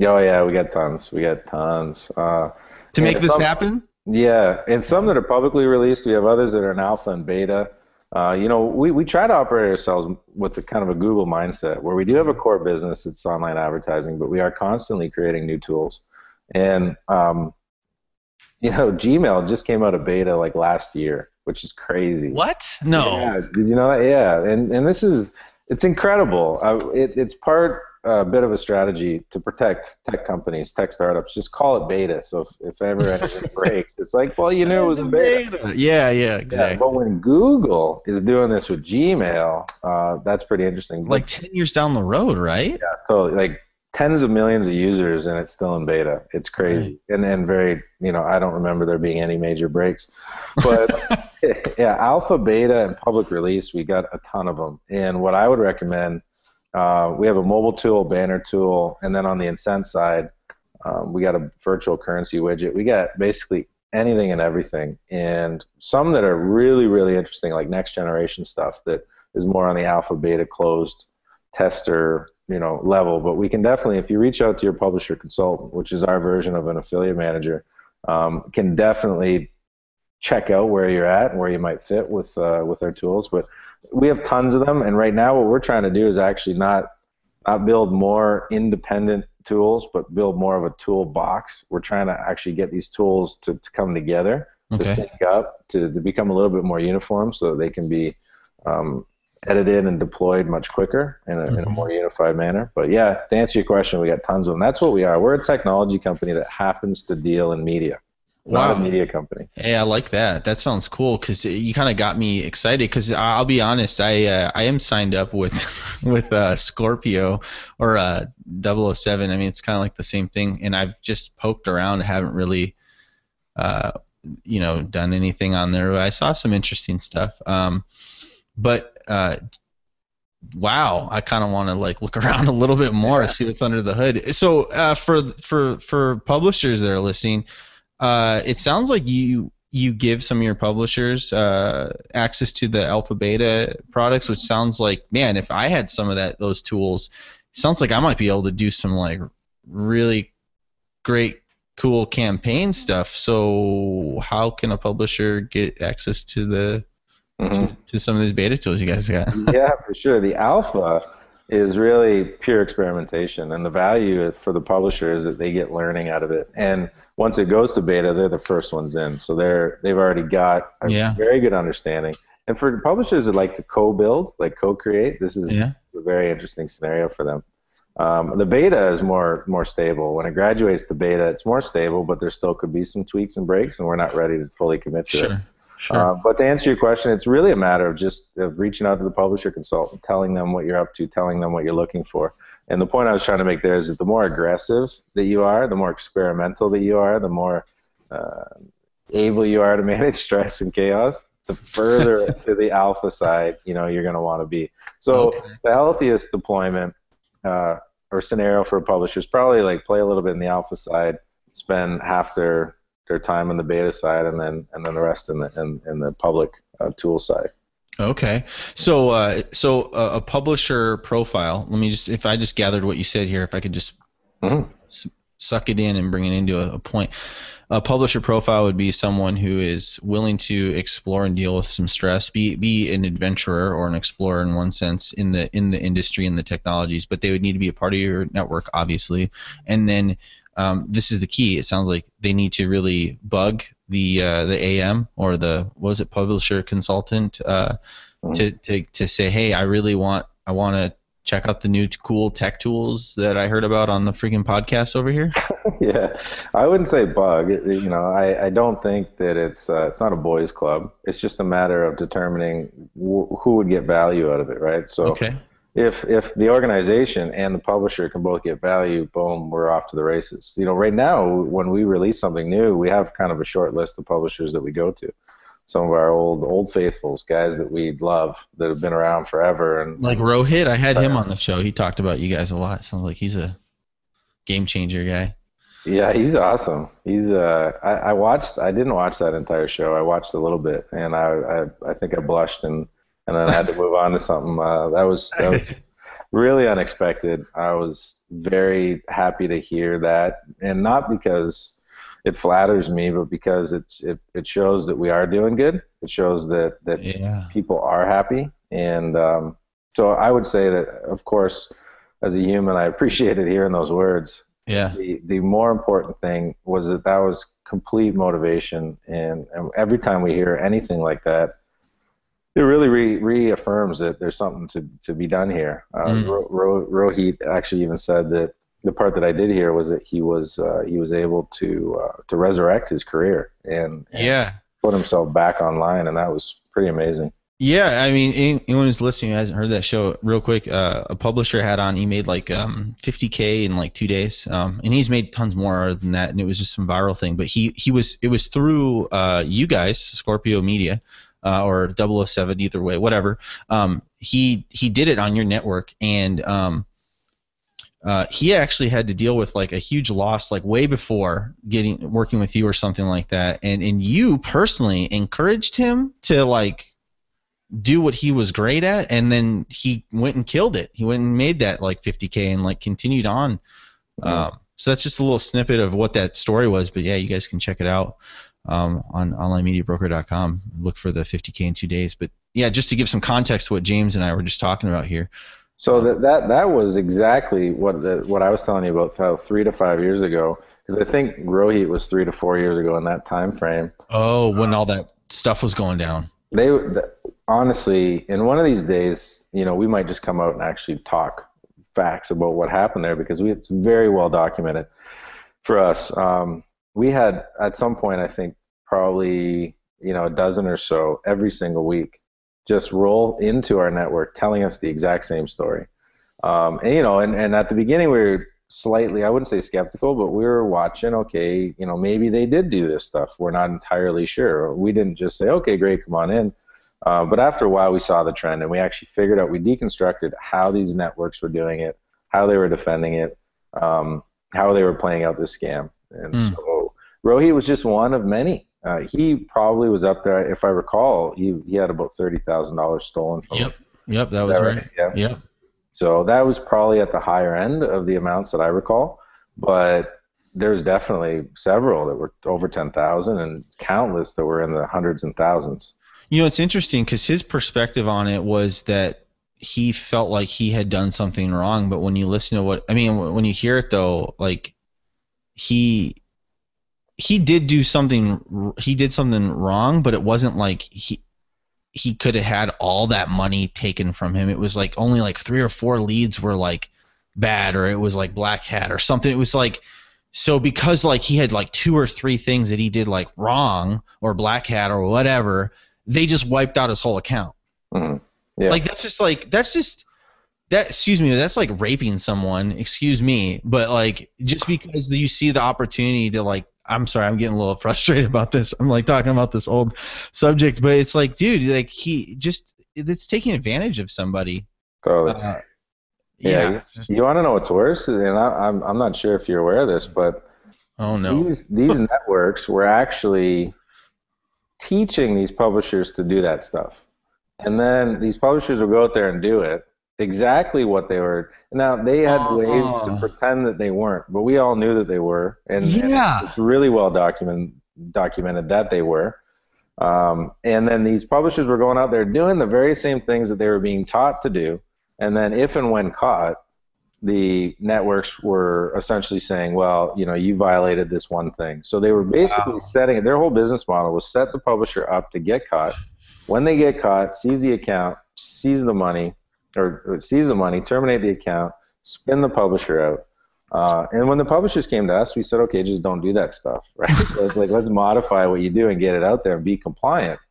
Oh yeah, we got tons. To make this happen? Yeah, and some that are publicly released. We have others that are in alpha and beta. We try to operate ourselves with the kind of a Google mindset, where we do have a core business. It's online advertising, but we are constantly creating new tools. And Gmail just came out of beta like last year, which is crazy. What? No. Yeah, did you know that? Yeah, and it's incredible. It's part a bit of a strategy to protect tech companies, tech startups. Just call it beta. So if ever anything breaks, it's like, well, it was a beta. Yeah, exactly. Yeah, but when Google is doing this with Gmail, that's pretty interesting. Like 10 years down the road, right? Yeah, totally. Like tens of millions of users, and it's still in beta. It's crazy. Right. And very, I don't remember there being any major breaks. But yeah, alpha, beta, and public release, we got a ton of them. And what I would recommend, we have a mobile tool, banner tool, and then on the incent side, we got a virtual currency widget. We got basically anything and everything, and some that are really, really interesting, like next generation stuff that is more on the alpha, beta, closed tester, level. But we can definitely, if you reach out to your publisher consultant, which is our version of an affiliate manager, can definitely check out where you're at and where you might fit with our tools. But we have tons of them, and right now what we're trying to do is actually not build more independent tools, but build more of a toolbox. We're trying to actually get these tools to come together, to sync up, to become a little bit more uniform, so that they can be edited and deployed much quicker in a more unified manner. But yeah, to answer your question, we got tons of them. That's what we are. We're a technology company that happens to deal in media. Not a media company. Hey, I like that. That sounds cool, because you kind of got me excited. Because I'll be honest, I am signed up with Scorpio or 007. I mean, it's kind of like the same thing. And I've just poked around. I haven't really, done anything on there. I saw some interesting stuff. But wow, I kind of want to look around a little bit more, see what's under the hood. So for publishers that are listening. It sounds like you give some of your publishers access to the alpha beta products, which sounds like, man, if I had some of those tools, it sounds like I might be able to do some really great, cool campaign stuff. So how can a publisher get access to to some of these beta tools you guys got? Yeah, for sure. The alpha is really pure experimentation, and the value for the publisher is that they get learning out of it. And once it goes to beta, they're the first ones in, so they've already got a very good understanding. And for publishers that like to co-build, like co-create, this is a very interesting scenario for them. The beta is more stable. When it graduates to beta, it's more stable, but there still could be some tweaks and breaks, and we're not ready to fully commit to it. Sure. But to answer your question, it's really a matter of reaching out to the publisher consultant, telling them what you're up to, telling them what you're looking for. And the point I was trying to make there is that the more aggressive that you are, the more experimental that you are, the more able you are to manage stress and chaos, the further to the alpha side, you're going to want to be. So the healthiest deployment or scenario for a publisher is probably play a little bit in the alpha side, spend half their time in the beta side, and then the rest in the public tool side. Okay, so a publisher profile. Let me if I just gathered what you said here, if I could just suck it in and bring it into a point. A publisher profile would be someone who is willing to explore and deal with some stress, be an adventurer or an explorer in one sense in the industry and the technologies, but they would need to be a part of your network, obviously. And then this is the key. It sounds like they need to really bug the AM or the publisher consultant to say, hey, I want to check out the new cool tech tools that I heard about on the freaking podcast over here. Yeah, I wouldn't say bug. I don't think that it's not a boys club. It's just a matter of determining who would get value out of it, right? So if the organization and the publisher can both get value, boom, we're off to the races. Right now when we release something new, we have kind of a short list of publishers that we go to. Some of our old faithfuls, guys that we love, that have been around forever. And like Rohit, I had him on the show. He talked about you guys a lot. Sounds like he's a game changer guy. Yeah, he's awesome. He's I didn't watch that entire show. I watched a little bit, and I think I blushed and then I had to move on to something. That was really unexpected. I was very happy to hear that, and not because it flatters me, but because it shows that we are doing good. It shows that people are happy. And so I would say that, of course, as a human, I appreciated hearing those words. Yeah. The more important thing was that was complete motivation, and every time we hear anything like that, it really reaffirms that there's something to be done here. Rohit actually even said that the part that I did hear was that he was able to resurrect his career and put himself back online, and that was pretty amazing. Yeah, I mean, anyone who's listening who hasn't heard that show, real quick, a publisher had on, he made like $50K in like 2 days, and he's made tons more than that, and it was just some viral thing. But it was through you guys, Scorpio Media, or 007, either way, whatever. He did it on your network, and he actually had to deal with like a huge loss, like way before working with you or something like that, and you personally encouraged him to like do what he was great at, and then he went and killed it. He went and made that like 50K and like continued on. So that's just a little snippet of what that story was. But yeah, you guys can check it out on onlinemediabroker.com. Look for the 50K in 2 days. But yeah, just to give some context to what James and I were just talking about here. So that was exactly what I was telling you about 3 to 5 years ago, because I think Rohit was 3 to 4 years ago in that time frame. Oh, when all that stuff was going down. Honestly, in one of these days, we might just come out and actually talk facts about what happened there, because it's very well documented for us. We had at some point, I think probably a dozen or so every single week just roll into our network telling us the exact same story. And at the beginning we were slightly, I wouldn't say skeptical, but we were watching, okay, maybe they did do this stuff. We're not entirely sure. We didn't just say, okay, great, come on in. But after a while, we saw the trend, and we actually figured out, we deconstructed how these networks were doing it, how they were defending it, how they were playing out this scam. And so Rohit was just one of many. He probably was up there, if I recall, he had about $30,000 stolen from him. Yep, that was right. Yeah. So that was probably at the higher end of the amounts that I recall, but there's definitely several that were over 10,000 and countless that were in the hundreds and thousands. It's interesting because his perspective on it was that he felt like he had done something wrong, but when you listen to when you hear it though, like he did something wrong, but it wasn't like he could have had all that money taken from him. It was like only like 3 or 4 leads were like bad, or it was like black hat or something. It was like, so because like he had like 2 or 3 things that he did like wrong or black hat or whatever, they just wiped out his whole account. Mm-hmm. Yeah. Like that's like raping someone, excuse me, but like just because you see the opportunity to like, I'm sorry, I'm getting a little frustrated about this. I'm like talking about this old subject, but it's like, dude, like it's taking advantage of somebody. Totally. You want to know what's worse? And I'm not sure if you're aware of this, but oh no, these networks were actually teaching these publishers to do that stuff, and then these publishers will go out there and do it exactly what they were. Now they had ways to pretend that they weren't, but we all knew that they were, and it's really well documented that they were. And then these publishers were going out there doing the very same things that they were being taught to do, and then if and when caught, the networks were essentially saying, well, you violated this one thing. So they were basically setting, their whole business model was set the publisher up to get caught. When they get caught, seize the account, seize the money, terminate the account, spin the publisher out. And when the publishers came to us, we said, okay, just don't do that stuff, right? So it's like, let's modify what you do and get it out there and be compliant.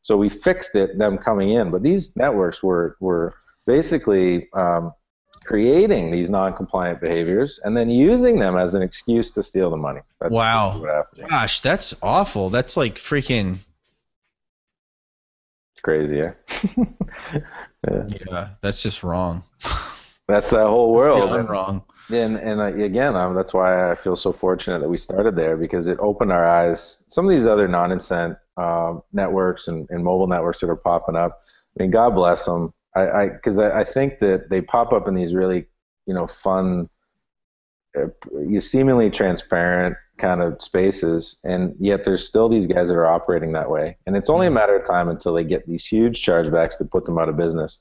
So we fixed it, them coming in. But these networks were basically creating these non-compliant behaviors and then using them as an excuse to steal the money. That's wow. what happened. Gosh, that's awful. That's like freaking... It's crazy, yeah? Yeah, that's just wrong. That's that whole world. It's wrong. And again, that's why I feel so fortunate that we started there, because it opened our eyes. Some of these other non-incent networks and mobile networks that are popping up, I mean, God bless them. Because I think that they pop up in these really, fun, seemingly transparent kind of spaces, and yet there's still these guys that are operating that way. And it's only a matter of time until they get these huge chargebacks that put them out of business.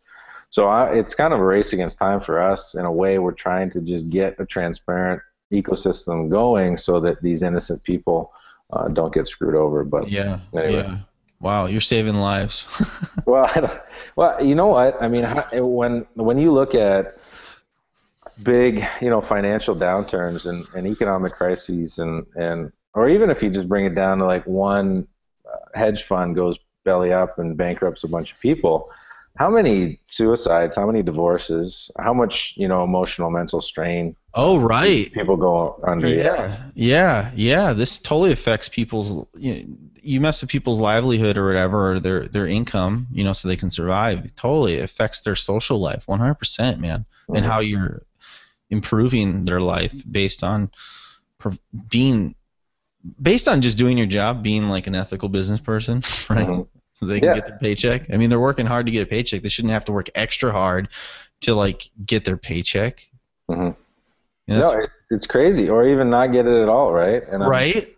So it's kind of a race against time for us. In a way, we're trying to just get a transparent ecosystem going so that these innocent people don't get screwed over. But anyway. Wow, you're saving lives. Well, you know what? I mean, when you look at big, financial downturns and economic crises, and or even if you just bring it down to like one hedge fund goes belly up and bankrupts a bunch of people, how many suicides, how many divorces, how much, emotional, mental strain? Oh, right. People go under. Yeah. This totally affects people's, you mess with people's livelihood or whatever, or their income, so they can survive. It totally affects their social life, 100%, man. Mm-hmm. And how you're improving their life based on just doing your job, being like an ethical business person, right? Mm-hmm. So they can get their paycheck. I mean, they're working hard to get a paycheck. They shouldn't have to work extra hard to like get their paycheck. Mm-hmm. No, it's crazy, or even not get it at all, right? And right.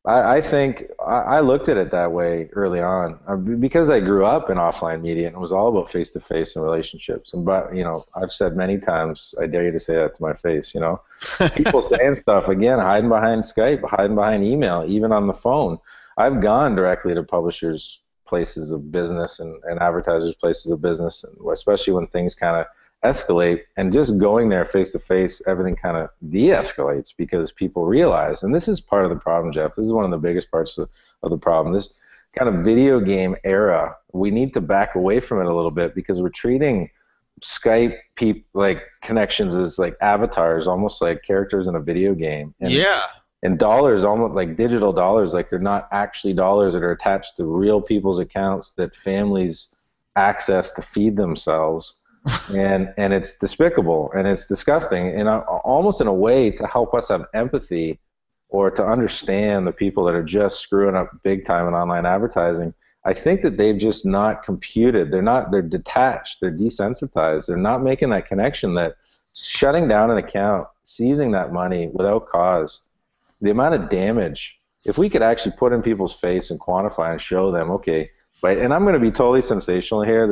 I think I looked at it that way early on because I grew up in offline media and it was all about face-to-face and relationships. And I've said many times, I dare you to say that to my face, people saying stuff, again, hiding behind Skype, hiding behind email, even on the phone. I've gone directly to publishers' places of business and advertisers' places of business, and especially when things kind of escalate, and just going there face to face, everything kind of de-escalates because people realize, and this is part of the problem, Jeff, this is one of the biggest parts of the problem, this kind of video game era, we need to back away from it a little bit because we're treating Skype like connections as like avatars, almost like characters in a video game. And dollars, almost like digital dollars, like they're not actually dollars that are attached to real people's accounts that families access to feed themselves. And it's despicable and it's disgusting, and almost in a way to help us have empathy or to understand the people that are just screwing up big time in online advertising. I think that they've just not computed. They're detached. They're desensitized. They're not making that connection that shutting down an account, seizing that money without cause, the amount of damage, if we could actually put in people's face and quantify and show them, okay, right, and I'm going to be totally sensational here.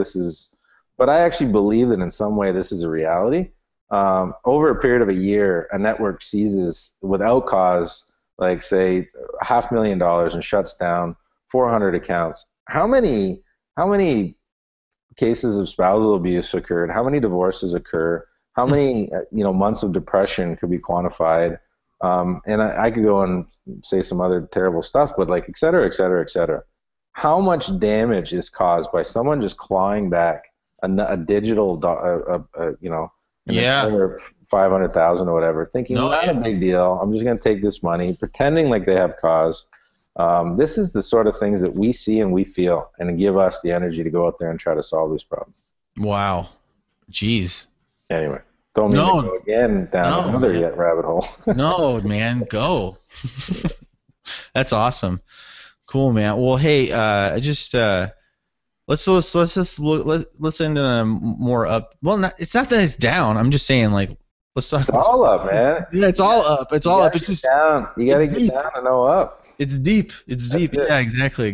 But I actually believe that in some way this is a reality. Over a period of a year, a network seizes without cause, like say $500,000 and shuts down 400 accounts. How many cases of spousal abuse occurred? How many divorces occur? How many months of depression could be quantified? And I could go and say some other terrible stuff, but like et cetera, et cetera, et cetera. How much damage is caused by someone just clawing back a digital, entire 500,000 or whatever, thinking not a big deal. I'm just going to take this money, pretending like they have cause. This is the sort of things that we see and we feel, and give us the energy to go out there and try to solve these problems. Wow, jeez. Anyway, don't mean to go again down another rabbit hole. No, man, go. That's awesome. Cool, man. Well, hey, Let's end on a more up. Well, it's not that it's down. I'm just saying, like, let's talk. It's all up, man. Yeah, it's all up. It's all up. It's just down. You got to get down and know up. It's deep. It's deep. Yeah, exactly.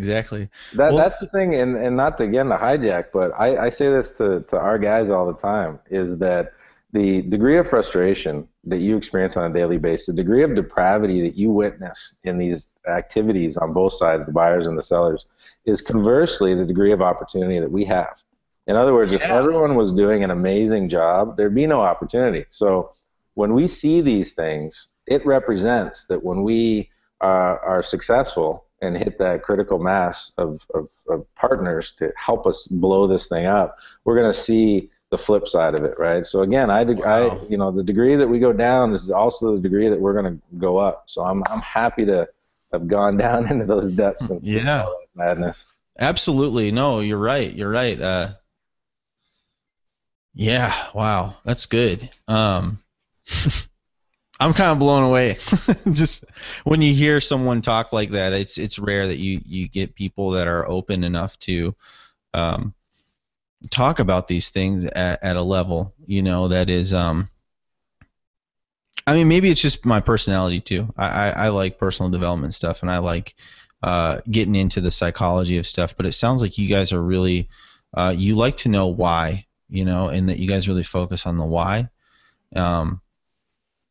That's the thing, and not to hijack, but I say this to our guys all the time, is that the degree of frustration that you experience on a daily basis, the degree of depravity that you witness in these activities on both sides, the buyers and the sellers, is conversely the degree of opportunity that we have. In other words, if everyone was doing an amazing job, there'd be no opportunity. So when we see these things, it represents that when we are successful and hit that critical mass of partners to help us blow this thing up, we're going to see the flip side of it, right? So again, the degree that we go down is also the degree that we're going to go up. So I'm happy to have gone down into those depths and see all that madness. Absolutely. No, you're right. Yeah. Wow. That's good. I'm kind of blown away. Just when you hear someone talk like that, it's rare that you get people that are open enough to talk about these things at a level, that is, I mean, maybe it's just my personality too. I like personal development stuff, and I like getting into the psychology of stuff, but it sounds like you guys are really, you like to know why, and that you guys really focus on the why.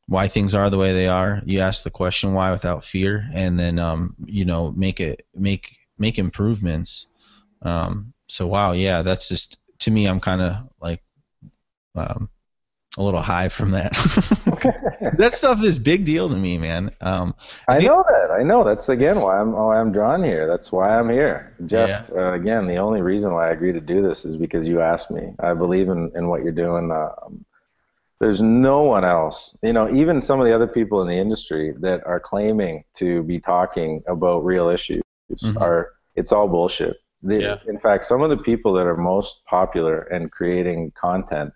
why things are the way they are. You ask the question why without fear, and then make improvements. So wow, yeah, that's just, to me, I'm kind of like a little high from that. That stuff is big deal to me, man. I know that. I know that's again why I'm drawn here. That's why I'm here, Jeff. Yeah. Again, the only reason why I agreed to do this is because you asked me. I believe in what you're doing. There's no one else, even some of the other people in the industry that are claiming to be talking about real issues it's all bullshit. In fact, some of the people that are most popular and creating content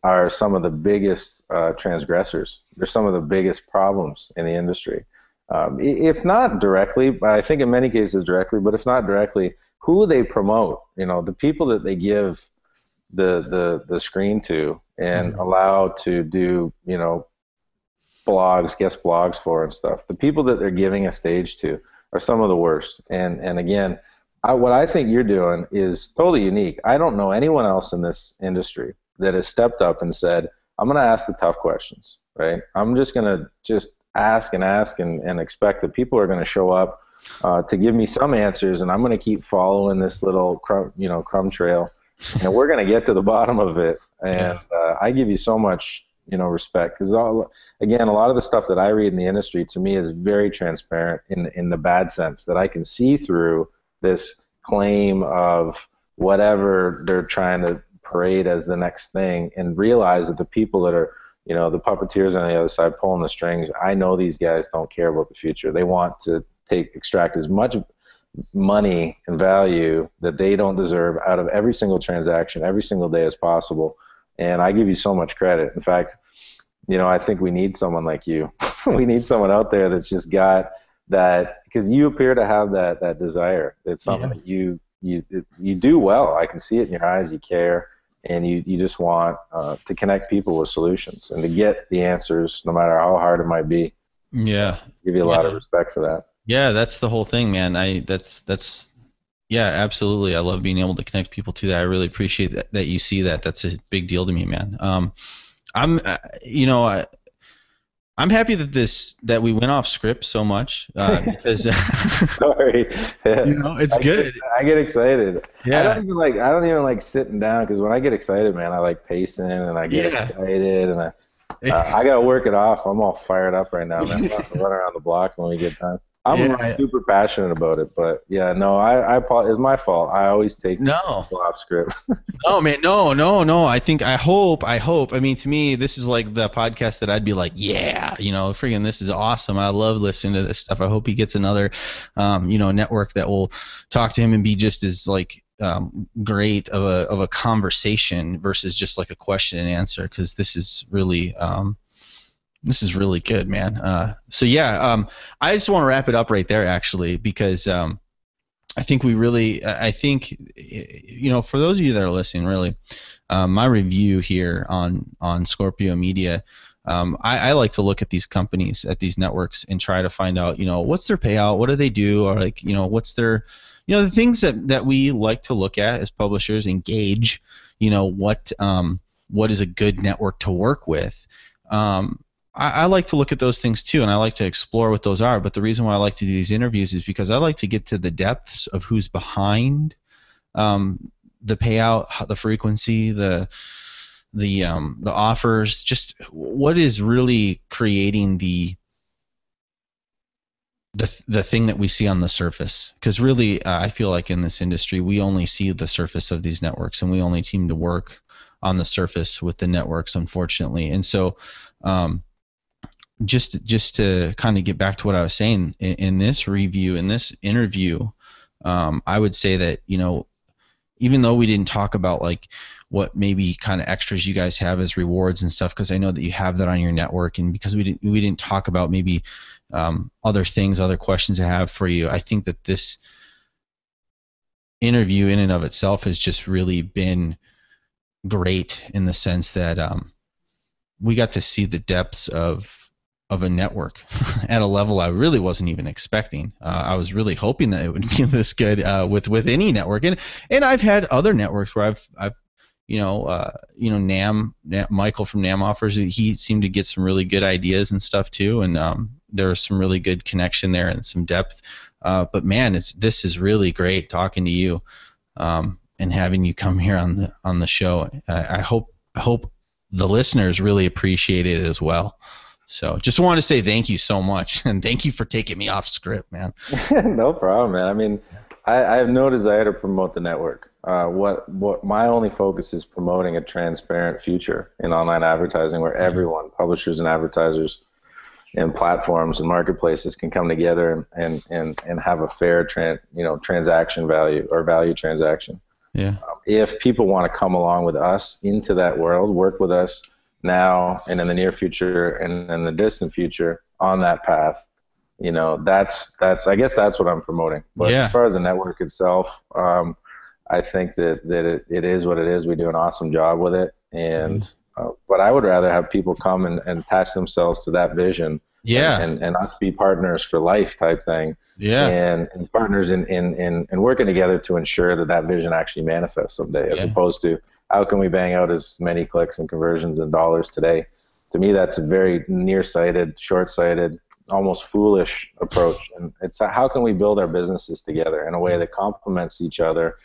are some of the biggest transgressors. They're some of the biggest problems in the industry. If not directly, I think in many cases directly, but if not directly, who they promote, the people that they give the screen to and allow to do, blogs, guest blogs for and stuff. The people that they're giving a stage to are some of the worst. And again, what I think you're doing is totally unique. I don't know anyone else in this industry that has stepped up and said, I'm going to ask the tough questions, right? I'm just going to ask and expect that people are going to show up to give me some answers, and I'm going to keep following this little crumb trail, and we're going to get to the bottom of it. And I give you so much respect, because again, a lot of the stuff that I read in the industry to me is very transparent in the bad sense, that I can see through this claim of whatever they're trying to parade as the next thing, and realize that the people that are, the puppeteers on the other side pulling the strings, I know these guys don't care about the future. They want to extract as much money and value that they don't deserve out of every single transaction, every single day as possible. And I give you so much credit. In fact, I think we need someone like you. We need someone out there that's just got that, because you appear to have that desire. It's something that you do well. I can see it in your eyes. You care, and you just want to connect people with solutions and to get the answers, no matter how hard it might be. Yeah, give you a lot of respect for that. Yeah, that's the whole thing, man. Yeah, absolutely. I love being able to connect people to that. I really appreciate that you see that. That's a big deal to me, man. I'm happy that we went off script so much because sorry, it's good. I get excited. Yeah. I don't even like sitting down, because when I get excited, man, I like pacing and I get excited, and I gotta work it off. I'm all fired up right now, man. I'm gonna run around the block when we get done. I'm super passionate about it, but I it's my fault. I always take off script. No, man, no. I hope. I mean, to me, this is like the podcast that I'd be like, friggin', this is awesome. I love listening to this stuff. I hope he gets another, network that will talk to him and be just as great of a conversation versus just like a question and answer, because this is really. This is really good, man. I just want to wrap it up right there, actually, because I think for those of you that are listening, really, my review here on Scorpio Media, I like to look at these companies, at these networks, and try to find out, what's their payout, what do they do, or what's their, the things that we like to look at as publishers, and gauge, what is a good network to work with. I like to look at those things too, and I like to explore what those are. But the reason why I like to do these interviews is because I like to get to the depths of who's behind the payout, the frequency, the offers, just what is really creating the thing that we see on the surface. Because really, I feel like in this industry, we only see the surface of these networks, and we only seem to work on the surface with the networks, unfortunately. And so. Just to kind of get back to what I was saying in this review, in this interview, I would say that even though we didn't talk about like what maybe kind of extras you guys have as rewards and stuff, because I know that you have that on your network, and because we didn't talk about maybe other things, other questions I have for you, I think that this interview in and of itself has just really been great in the sense that we got to see the depths of a network at a level I really wasn't even expecting. I was really hoping that it would be this good with any network, and I've had other networks where I've Michael from NAM Offers, he seemed to get some really good ideas and stuff too, and there was some really good connection there and some depth. But man, this is really great talking to you, and having you come here on the show. I hope the listeners really appreciate it as well. So just want to say thank you so much, and thank you for taking me off script, man. No problem, man. I mean, I have no desire to promote the network. What my only focus is promoting a transparent future in online advertising, where everyone, publishers and advertisers and platforms and marketplaces, can come together and have a fair transaction value or value transaction. Yeah. If people want to come along with us into that world, work with us now and in the near future and in the distant future on that path, that's I guess that's what I'm promoting. But as far as the network itself, I think that it is what it is. We do an awesome job with it, and but I would rather have people come and attach themselves to that vision. And us be partners for life type thing. And partners in working together to ensure that vision actually manifests someday, as opposed to how can we bang out as many clicks and conversions and dollars today. To me, that's a very nearsighted, short-sighted, almost foolish approach. And it's how can we build our businesses together in a way that complements each other,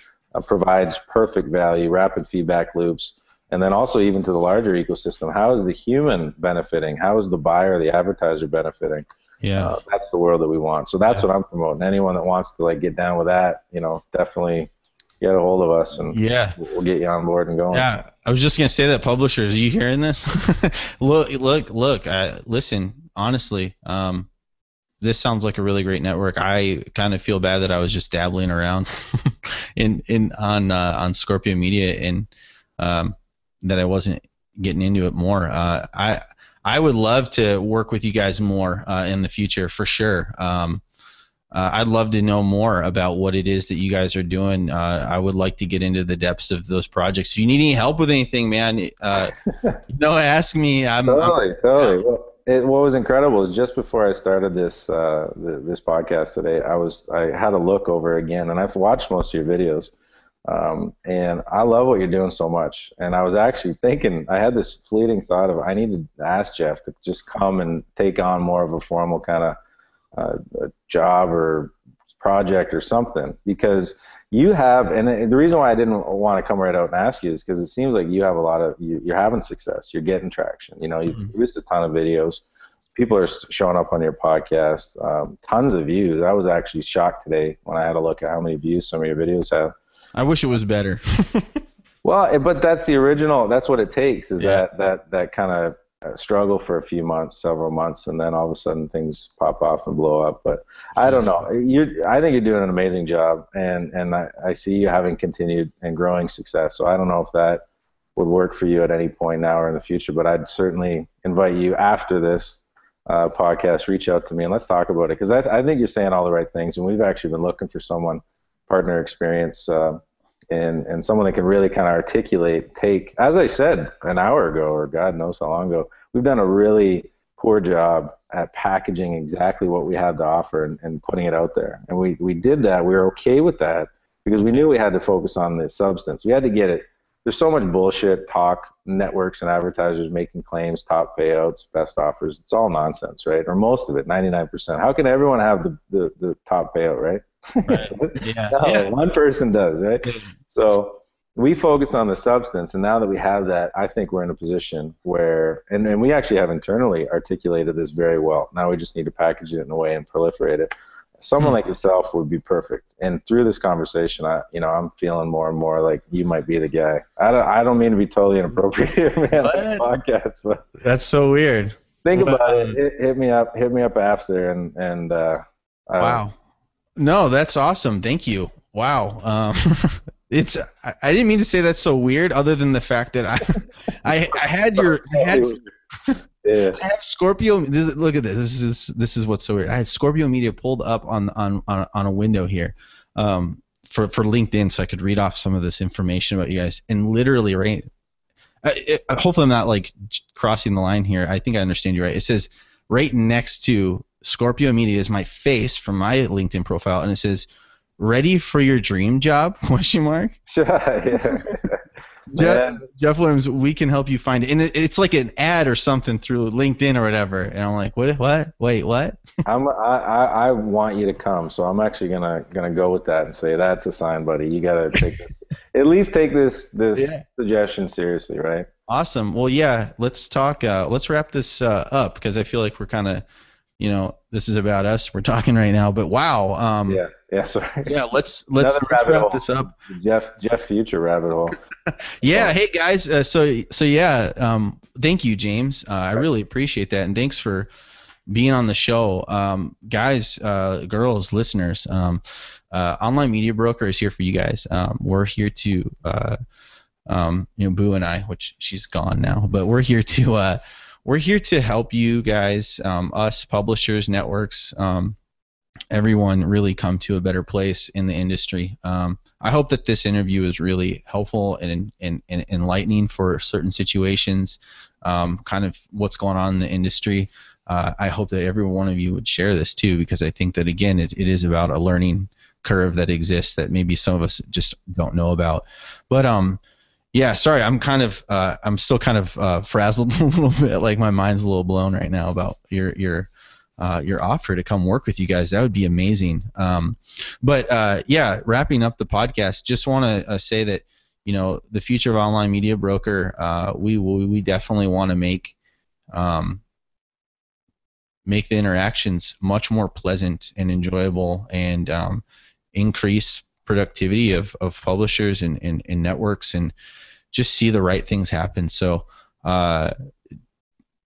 provides perfect value, rapid feedback loops, and then also even to the larger ecosystem. How is the human benefiting? How is the buyer, the advertiser benefiting? That's the world that we want. So that's what I'm promoting. Anyone that wants to get down with that, definitely get a hold of us, and we'll get you on board and going. Yeah, I was just gonna say that, publishers, are you hearing this? look. Listen, honestly, this sounds like a really great network. I kind of feel bad that I was just dabbling around on Scorpio Media, and that I wasn't getting into it more. I would love to work with you guys more in the future, for sure. I'd love to know more about what it is that you guys are doing. I would like to get into the depths of those projects. If you need any help with anything, man, ask me. Totally. Well, what was incredible is just before I started this this podcast today, I had a look over again, and I've watched most of your videos. And I love what you're doing so much. And I was actually thinking, I had this fleeting thought of I need to ask Jeff to just come and take on more of a formal kind of job or project or something, because you have, and the reason why I didn't want to come right out and ask you is because it seems like you have you're having success, you're getting traction. You've produced a ton of videos, people are showing up on your podcast, tons of views. I was actually shocked today when I had a look at how many views some of your videos have. I wish it was better. Well, but that's the original. That's what it takes, is that kind of struggle for a few months, several months, and then all of a sudden things pop off and blow up. But I don't know. I think you're doing an amazing job, and I see you having continued and growing success. So I don't know if that would work for you at any point now or in the future, but I'd certainly invite you after this podcast, reach out to me and let's talk about it, because I think you're saying all the right things, and we've actually been looking for someone, partner experience, and someone that can really kind of articulate, as I said an hour ago, or God knows how long ago, we've done a really poor job at packaging exactly what we had to offer and putting it out there. And we did that. We were okay with that because we knew we had to focus on the substance. We had to get it. There's so much bullshit talk, networks and advertisers making claims, top payouts, best offers. It's all nonsense, right? Or most of it, 99%. How can everyone have the top payout, right? Right. One person does, right? So we focus on the substance, and now that we have that, I think we're in a position where, and we actually have internally articulated this very well. Now we just need to package it in a way and proliferate it. Someone like yourself would be perfect. And through this conversation, I'm feeling more and more like you might be the guy. I don't mean to be totally inappropriate here, man, on the podcast, but that's so weird. Think about it. Hit me up after, and wow. No, that's awesome. Thank you. Wow. I didn't mean to say that's so weird, other than the fact that I had Scorpio. Look at this. This is what's so weird. I had Scorpio Media pulled up on a window here, for LinkedIn, so I could read off some of this information about you guys. And literally, right. Hopefully, I'm not like crossing the line here. I think I understand you right. It says right next to Scorpio Media is my face from my LinkedIn profile, and it says, "Ready for your dream job?" ? Yeah. Jeff Williams, we can help you find it. And it's like an ad or something through LinkedIn or whatever. And I'm like, what? Wait, what? I want you to come, so I'm actually gonna go with that and say that's a sign, buddy. You gotta take this, at least take this suggestion seriously, right? Awesome. Well, yeah, let's talk. Let's wrap this up because I feel like we're kind of, this is about us. We're talking right now, but wow. Sorry. Yeah, let's wrap this up. Jeff Future rabbit hole. Yeah. Hey guys. Thank you, James. I really appreciate that, and thanks for being on the show. Guys, girls, listeners, Online Media Broker is here for you guys. We're here to, Boo and I, which she's gone now, but we're here to help you guys, us publishers, networks, everyone really come to a better place in the industry. I hope that this interview is really helpful and enlightening for certain situations, kind of what's going on in the industry. I hope that every one of you would share this too, because I think that, again, it is about a learning curve that exists that maybe some of us just don't know about. But yeah, sorry, I'm still kind of frazzled a little bit, like my mind's a little blown right now about your offer to come work with you guys. That would be amazing. But yeah, wrapping up the podcast, just want to say that, the future of Online Media Broker, we definitely want to make the interactions much more pleasant and enjoyable, and increase productivity of publishers and networks, and just see the right things happen. So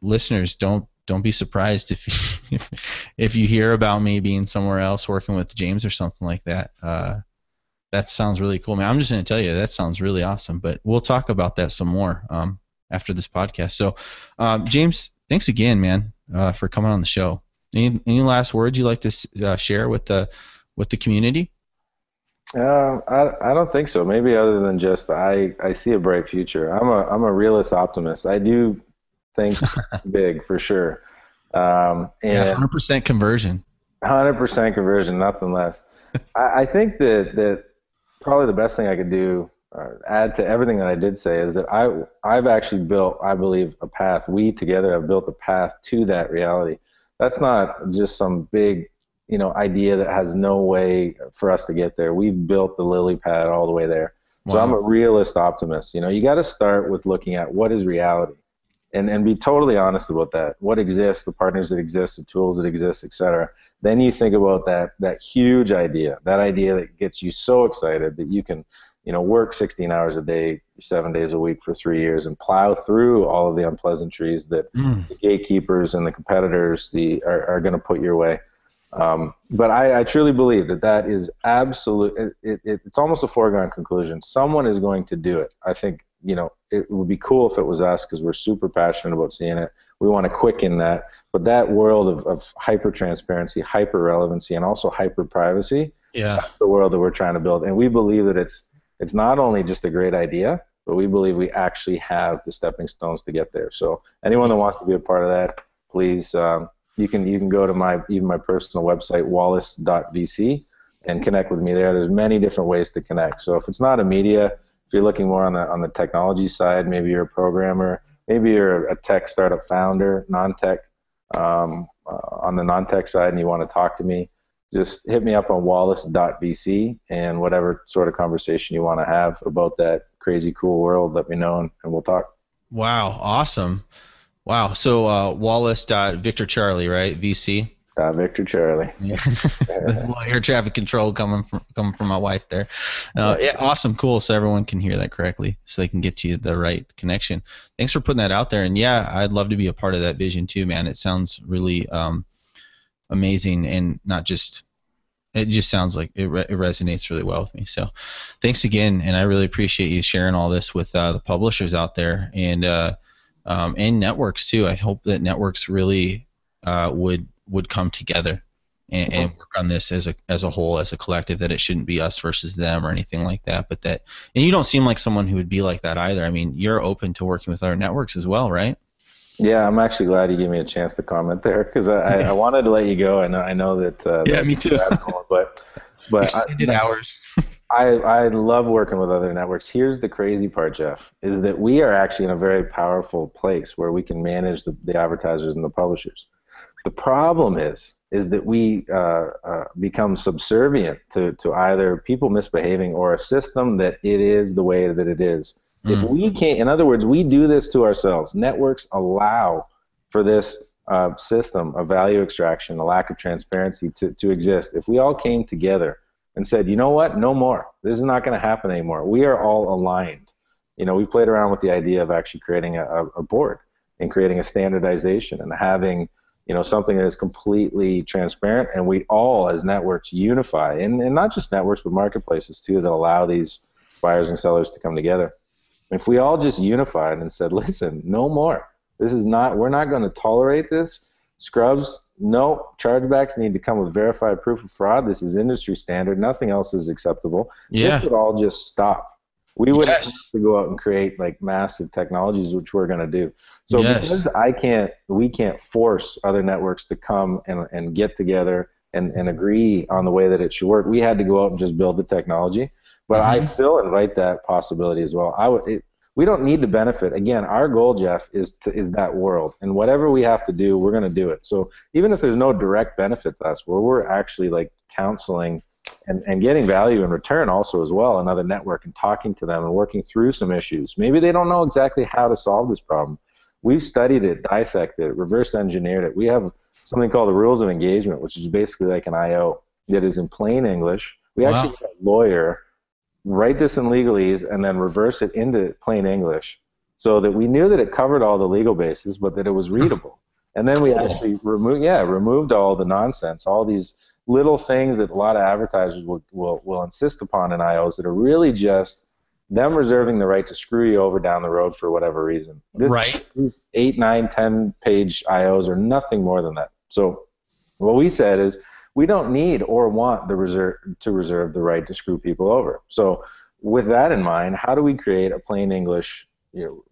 listeners, don't be surprised if you hear about me being somewhere else working with James or something like that. That sounds really cool, man. I'm just going to tell you that sounds really awesome, but we'll talk about that some more after this podcast. So James, thanks again, man, for coming on the show. Any last words you'd like to share with the community? I don't think so. Maybe other than just I see a bright future. I'm a realist optimist. I do think big for sure. And 100% conversion. 100% conversion, nothing less. I think that probably the best thing I could do, add to everything that I did say, is that I've actually built, I believe, a path. We together have built a path to that reality. That's not just some big, idea that has no way for us to get there. We've built the lily pad all the way there. Wow. So I'm a realist optimist. You got to start with looking at what is reality, and be totally honest about that. What exists, the partners that exist, the tools that exist, etc. Then you think about that huge idea, that idea that gets you so excited that you can, work 16 hours a day, 7 days a week for 3 years, and plow through all of the unpleasantries that the gatekeepers and the competitors are going to put your way. But I truly believe that is absolute. It's almost a foregone conclusion. Someone is going to do it. I think, it would be cool if it was us, because we're super passionate about seeing it. We want to quicken that. But that world of hyper transparency, hyper relevancy, and also hyper privacy, that's the world that we're trying to build. And we believe that it's not only just a great idea, but we believe we actually have the stepping stones to get there. So anyone that wants to be a part of that, please, you can go to my personal website, wallace.vc, and connect with me there. There's many different ways to connect. So if it's not a media, if you're looking more on the technology side, maybe you're a programmer, maybe you're a tech startup founder, non-tech, on the non-tech side, and you want to talk to me, just hit me up on wallace.vc, and whatever sort of conversation you want to have about that crazy cool world, let me know, and we'll talk. Wow, awesome. Wow. So Wallace Victor Charlie, right? VC. Victor Charlie. Yeah. Air traffic control coming from my wife there. Yeah, awesome, cool. So everyone can hear that correctly, so they can get to the right connection. Thanks for putting that out there. And yeah, I'd love to be a part of that vision too, man. It sounds really amazing, and not just. It just sounds like it resonates really well with me. So, thanks again, and I really appreciate you sharing all this with the publishers out there, and networks too. I hope that networks really would come together and work on this as a whole, as a collective. That it shouldn't be us versus them or anything like that. But and you don't seem like someone who would be like that either. I mean, you're open to working with other networks as well, right? Yeah, I'm actually glad you gave me a chance to comment there, because I wanted to let you go. I know that. Yeah, me too. But extended hours. I love working with other networks. Here's the crazy part, Jeff, is that we are actually in a very powerful place where we can manage the advertisers and the publishers. The problem is that we become subservient to either people misbehaving or a system that it is the way that it is. If we can't, in other words, we do this to ourselves. Networks allow for this system of value extraction, a lack of transparency to exist. If we all came together and said, you know what, no more. This is not going to happen anymore. We are all aligned. You know, we played around with the idea of actually creating a board and creating a standardization and having, you know, something that is completely transparent, and we all as networks unify, and not just networks but marketplaces too, that allow these buyers and sellers to come together. If we all just unified and said, listen, no more. This is not, we're not going to tolerate this. Scrubs, no. Chargebacks need to come with verified proof of fraud. This is industry standard. Nothing else is acceptable. Yeah. This would all just stop. We wouldn't have to go out and create like massive technologies, which we're going to do. So because we can't force other networks to come and get together and agree on the way that it should work. We had to go out and just build the technology. But I still invite that possibility as well. We don't need to benefit. Again, our goal, Jeff, is that world. And whatever we have to do, we're going to do it. So even if there's no direct benefit to us, where we're actually like counseling and getting value in return also as well, another network, and talking to them and working through some issues. Maybe they don't know exactly how to solve this problem. We've studied it, dissected it, reverse engineered it. We have something called the rules of engagement, which is basically like an IO that is in plain English. We actually had a lawyer write this in legalese and then reverse it into plain English so that we knew that it covered all the legal bases, but that it was readable. And then we actually removed all the nonsense, all these little things that a lot of advertisers will insist upon in IOs that are really just them reserving the right to screw you over down the road for whatever reason. These 8, 9, 10-page IOs are nothing more than that. So what we said is, we don't need or want to reserve the right to screw people over. So with that in mind, how do we create a plain English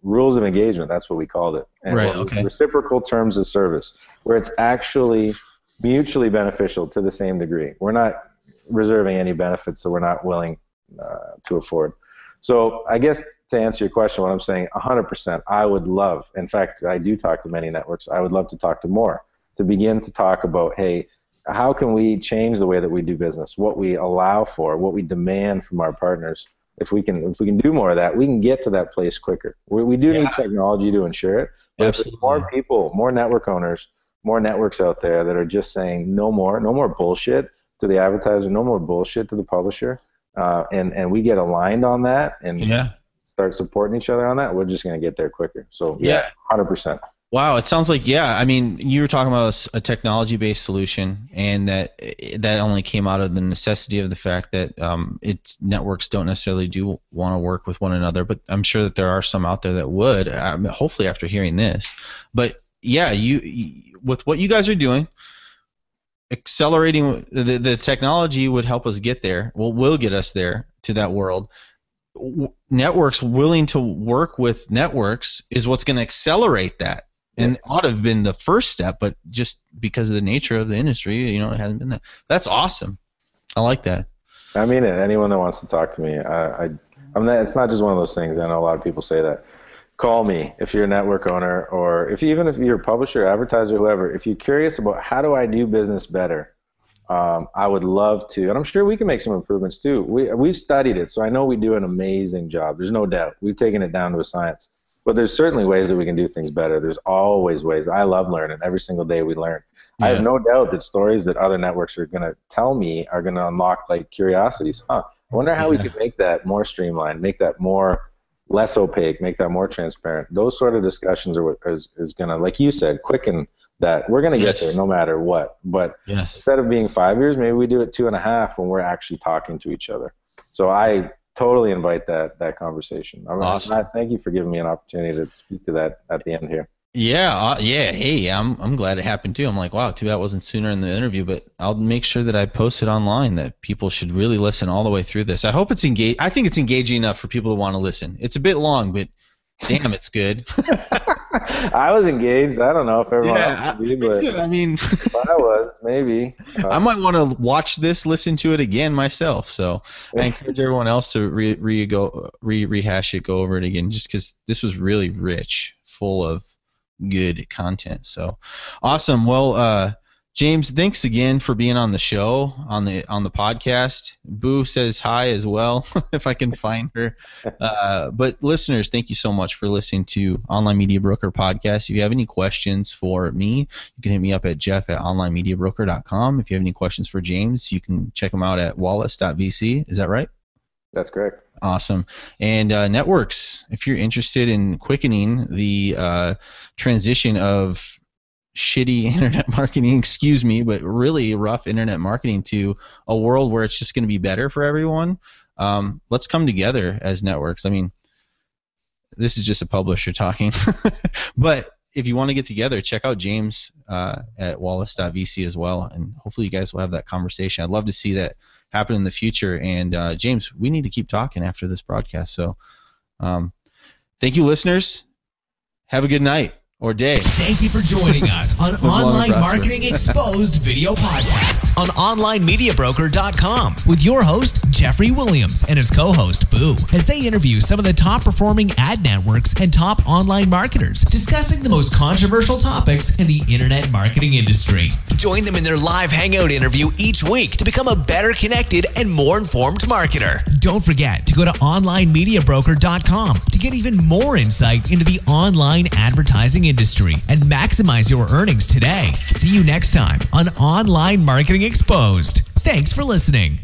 rules of engagement? That's what we called it. And reciprocal terms of service, where it's actually mutually beneficial to the same degree. We're not reserving any benefits that we're not willing to afford. So I guess to answer your question, what I'm saying, 100%, I would love, in fact, I do talk to many networks, I would love to talk to more, to begin to talk about, hey, how can we change the way that we do business, what we allow for, what we demand from our partners? If we can do more of that, we can get to that place quicker. We do need technology to ensure it, but if there's more people, more network owners, more networks out there that are just saying no more bullshit to the advertiser, no more bullshit to the publisher, and we get aligned on that and start supporting each other on that, we're just going to get there quicker. So 100%. Wow, it sounds like, I mean, you were talking about a technology-based solution, and that only came out of the necessity of the fact that networks don't necessarily do want to work with one another, but I'm sure that there are some out there that would, hopefully after hearing this. But yeah, you with what you guys are doing, accelerating the technology would help us get there. Well, will get us there to that world. Networks willing to work with networks is what's going to accelerate that. And it ought to have been the first step, but just because of the nature of the industry, it hasn't been that. That's awesome. I like that. I mean it. Anyone that wants to talk to me, it's not just one of those things. I know a lot of people say that. Call me if you're a network owner, or even if you're a publisher, advertiser, whoever. If you're curious about how do I do business better, I would love to, and I'm sure we can make some improvements too. We've studied it, so I know we do an amazing job. There's no doubt. We've taken it down to a science. But there's certainly ways that we can do things better. There's always ways. I love learning. Every single day we learn. Yeah. I have no doubt that stories that other networks are going to tell me are going to unlock like curiosities. I wonder how we could make that more streamlined, make that less opaque, make that more transparent. Those sort of discussions are what is going to, like you said, quicken that. We're going to get there no matter what. But instead of being 5 years, maybe we do it 2.5 when we're actually talking to each other. So I totally invite that conversation. Awesome. Thank you for giving me an opportunity to speak to that at the end here. Yeah. Hey, I'm glad it happened too. I'm like, wow, too bad it wasn't sooner in the interview. But I'll make sure that I post it online, that people should really listen all the way through this. I hope it's engaged. I think it's engaging enough for people to want to listen. It's a bit long, but damn, it's good. I was engaged. I don't know if everyone else would be, but I mean, I was, maybe. I might want to watch this, listen to it again myself. So I encourage everyone else to rehash it, go over it again, just because this was really rich, full of good content. So awesome. Well, James, thanks again for being on the show, on the podcast. Boo says hi as well, if I can find her. But listeners, thank you so much for listening to Online Media Broker Podcast. If you have any questions for me, you can hit me up at jeff@onlinemediabroker.com. If you have any questions for James, you can check him out at wallace.vc. Is that right? That's correct. Awesome. And networks, if you're interested in quickening the transition of shitty internet marketing, but really rough internet marketing to a world where it's just going to be better for everyone, let's come together as networks. I mean, this is just a publisher talking. But if you want to get together, check out James at wallace.vc as well, and hopefully you guys will have that conversation. I'd love to see that happen in the future. And James, we need to keep talking after this broadcast. So thank you, listeners. Have a good night or day. Thank you for joining us on Online Marketing Exposed video podcast on OnlineMediaBroker.com with your host, Jeffrey Williams, and his co-host, Boo, as they interview some of the top performing ad networks and top online marketers, discussing the most controversial topics in the internet marketing industry. Join them in their live hangout interview each week to become a better connected and more informed marketer. Don't forget to go to OnlineMediaBroker.com to get even more insight into the online advertising industry and maximize your earnings today. See you next time on Online Marketing Exposed. Thanks for listening.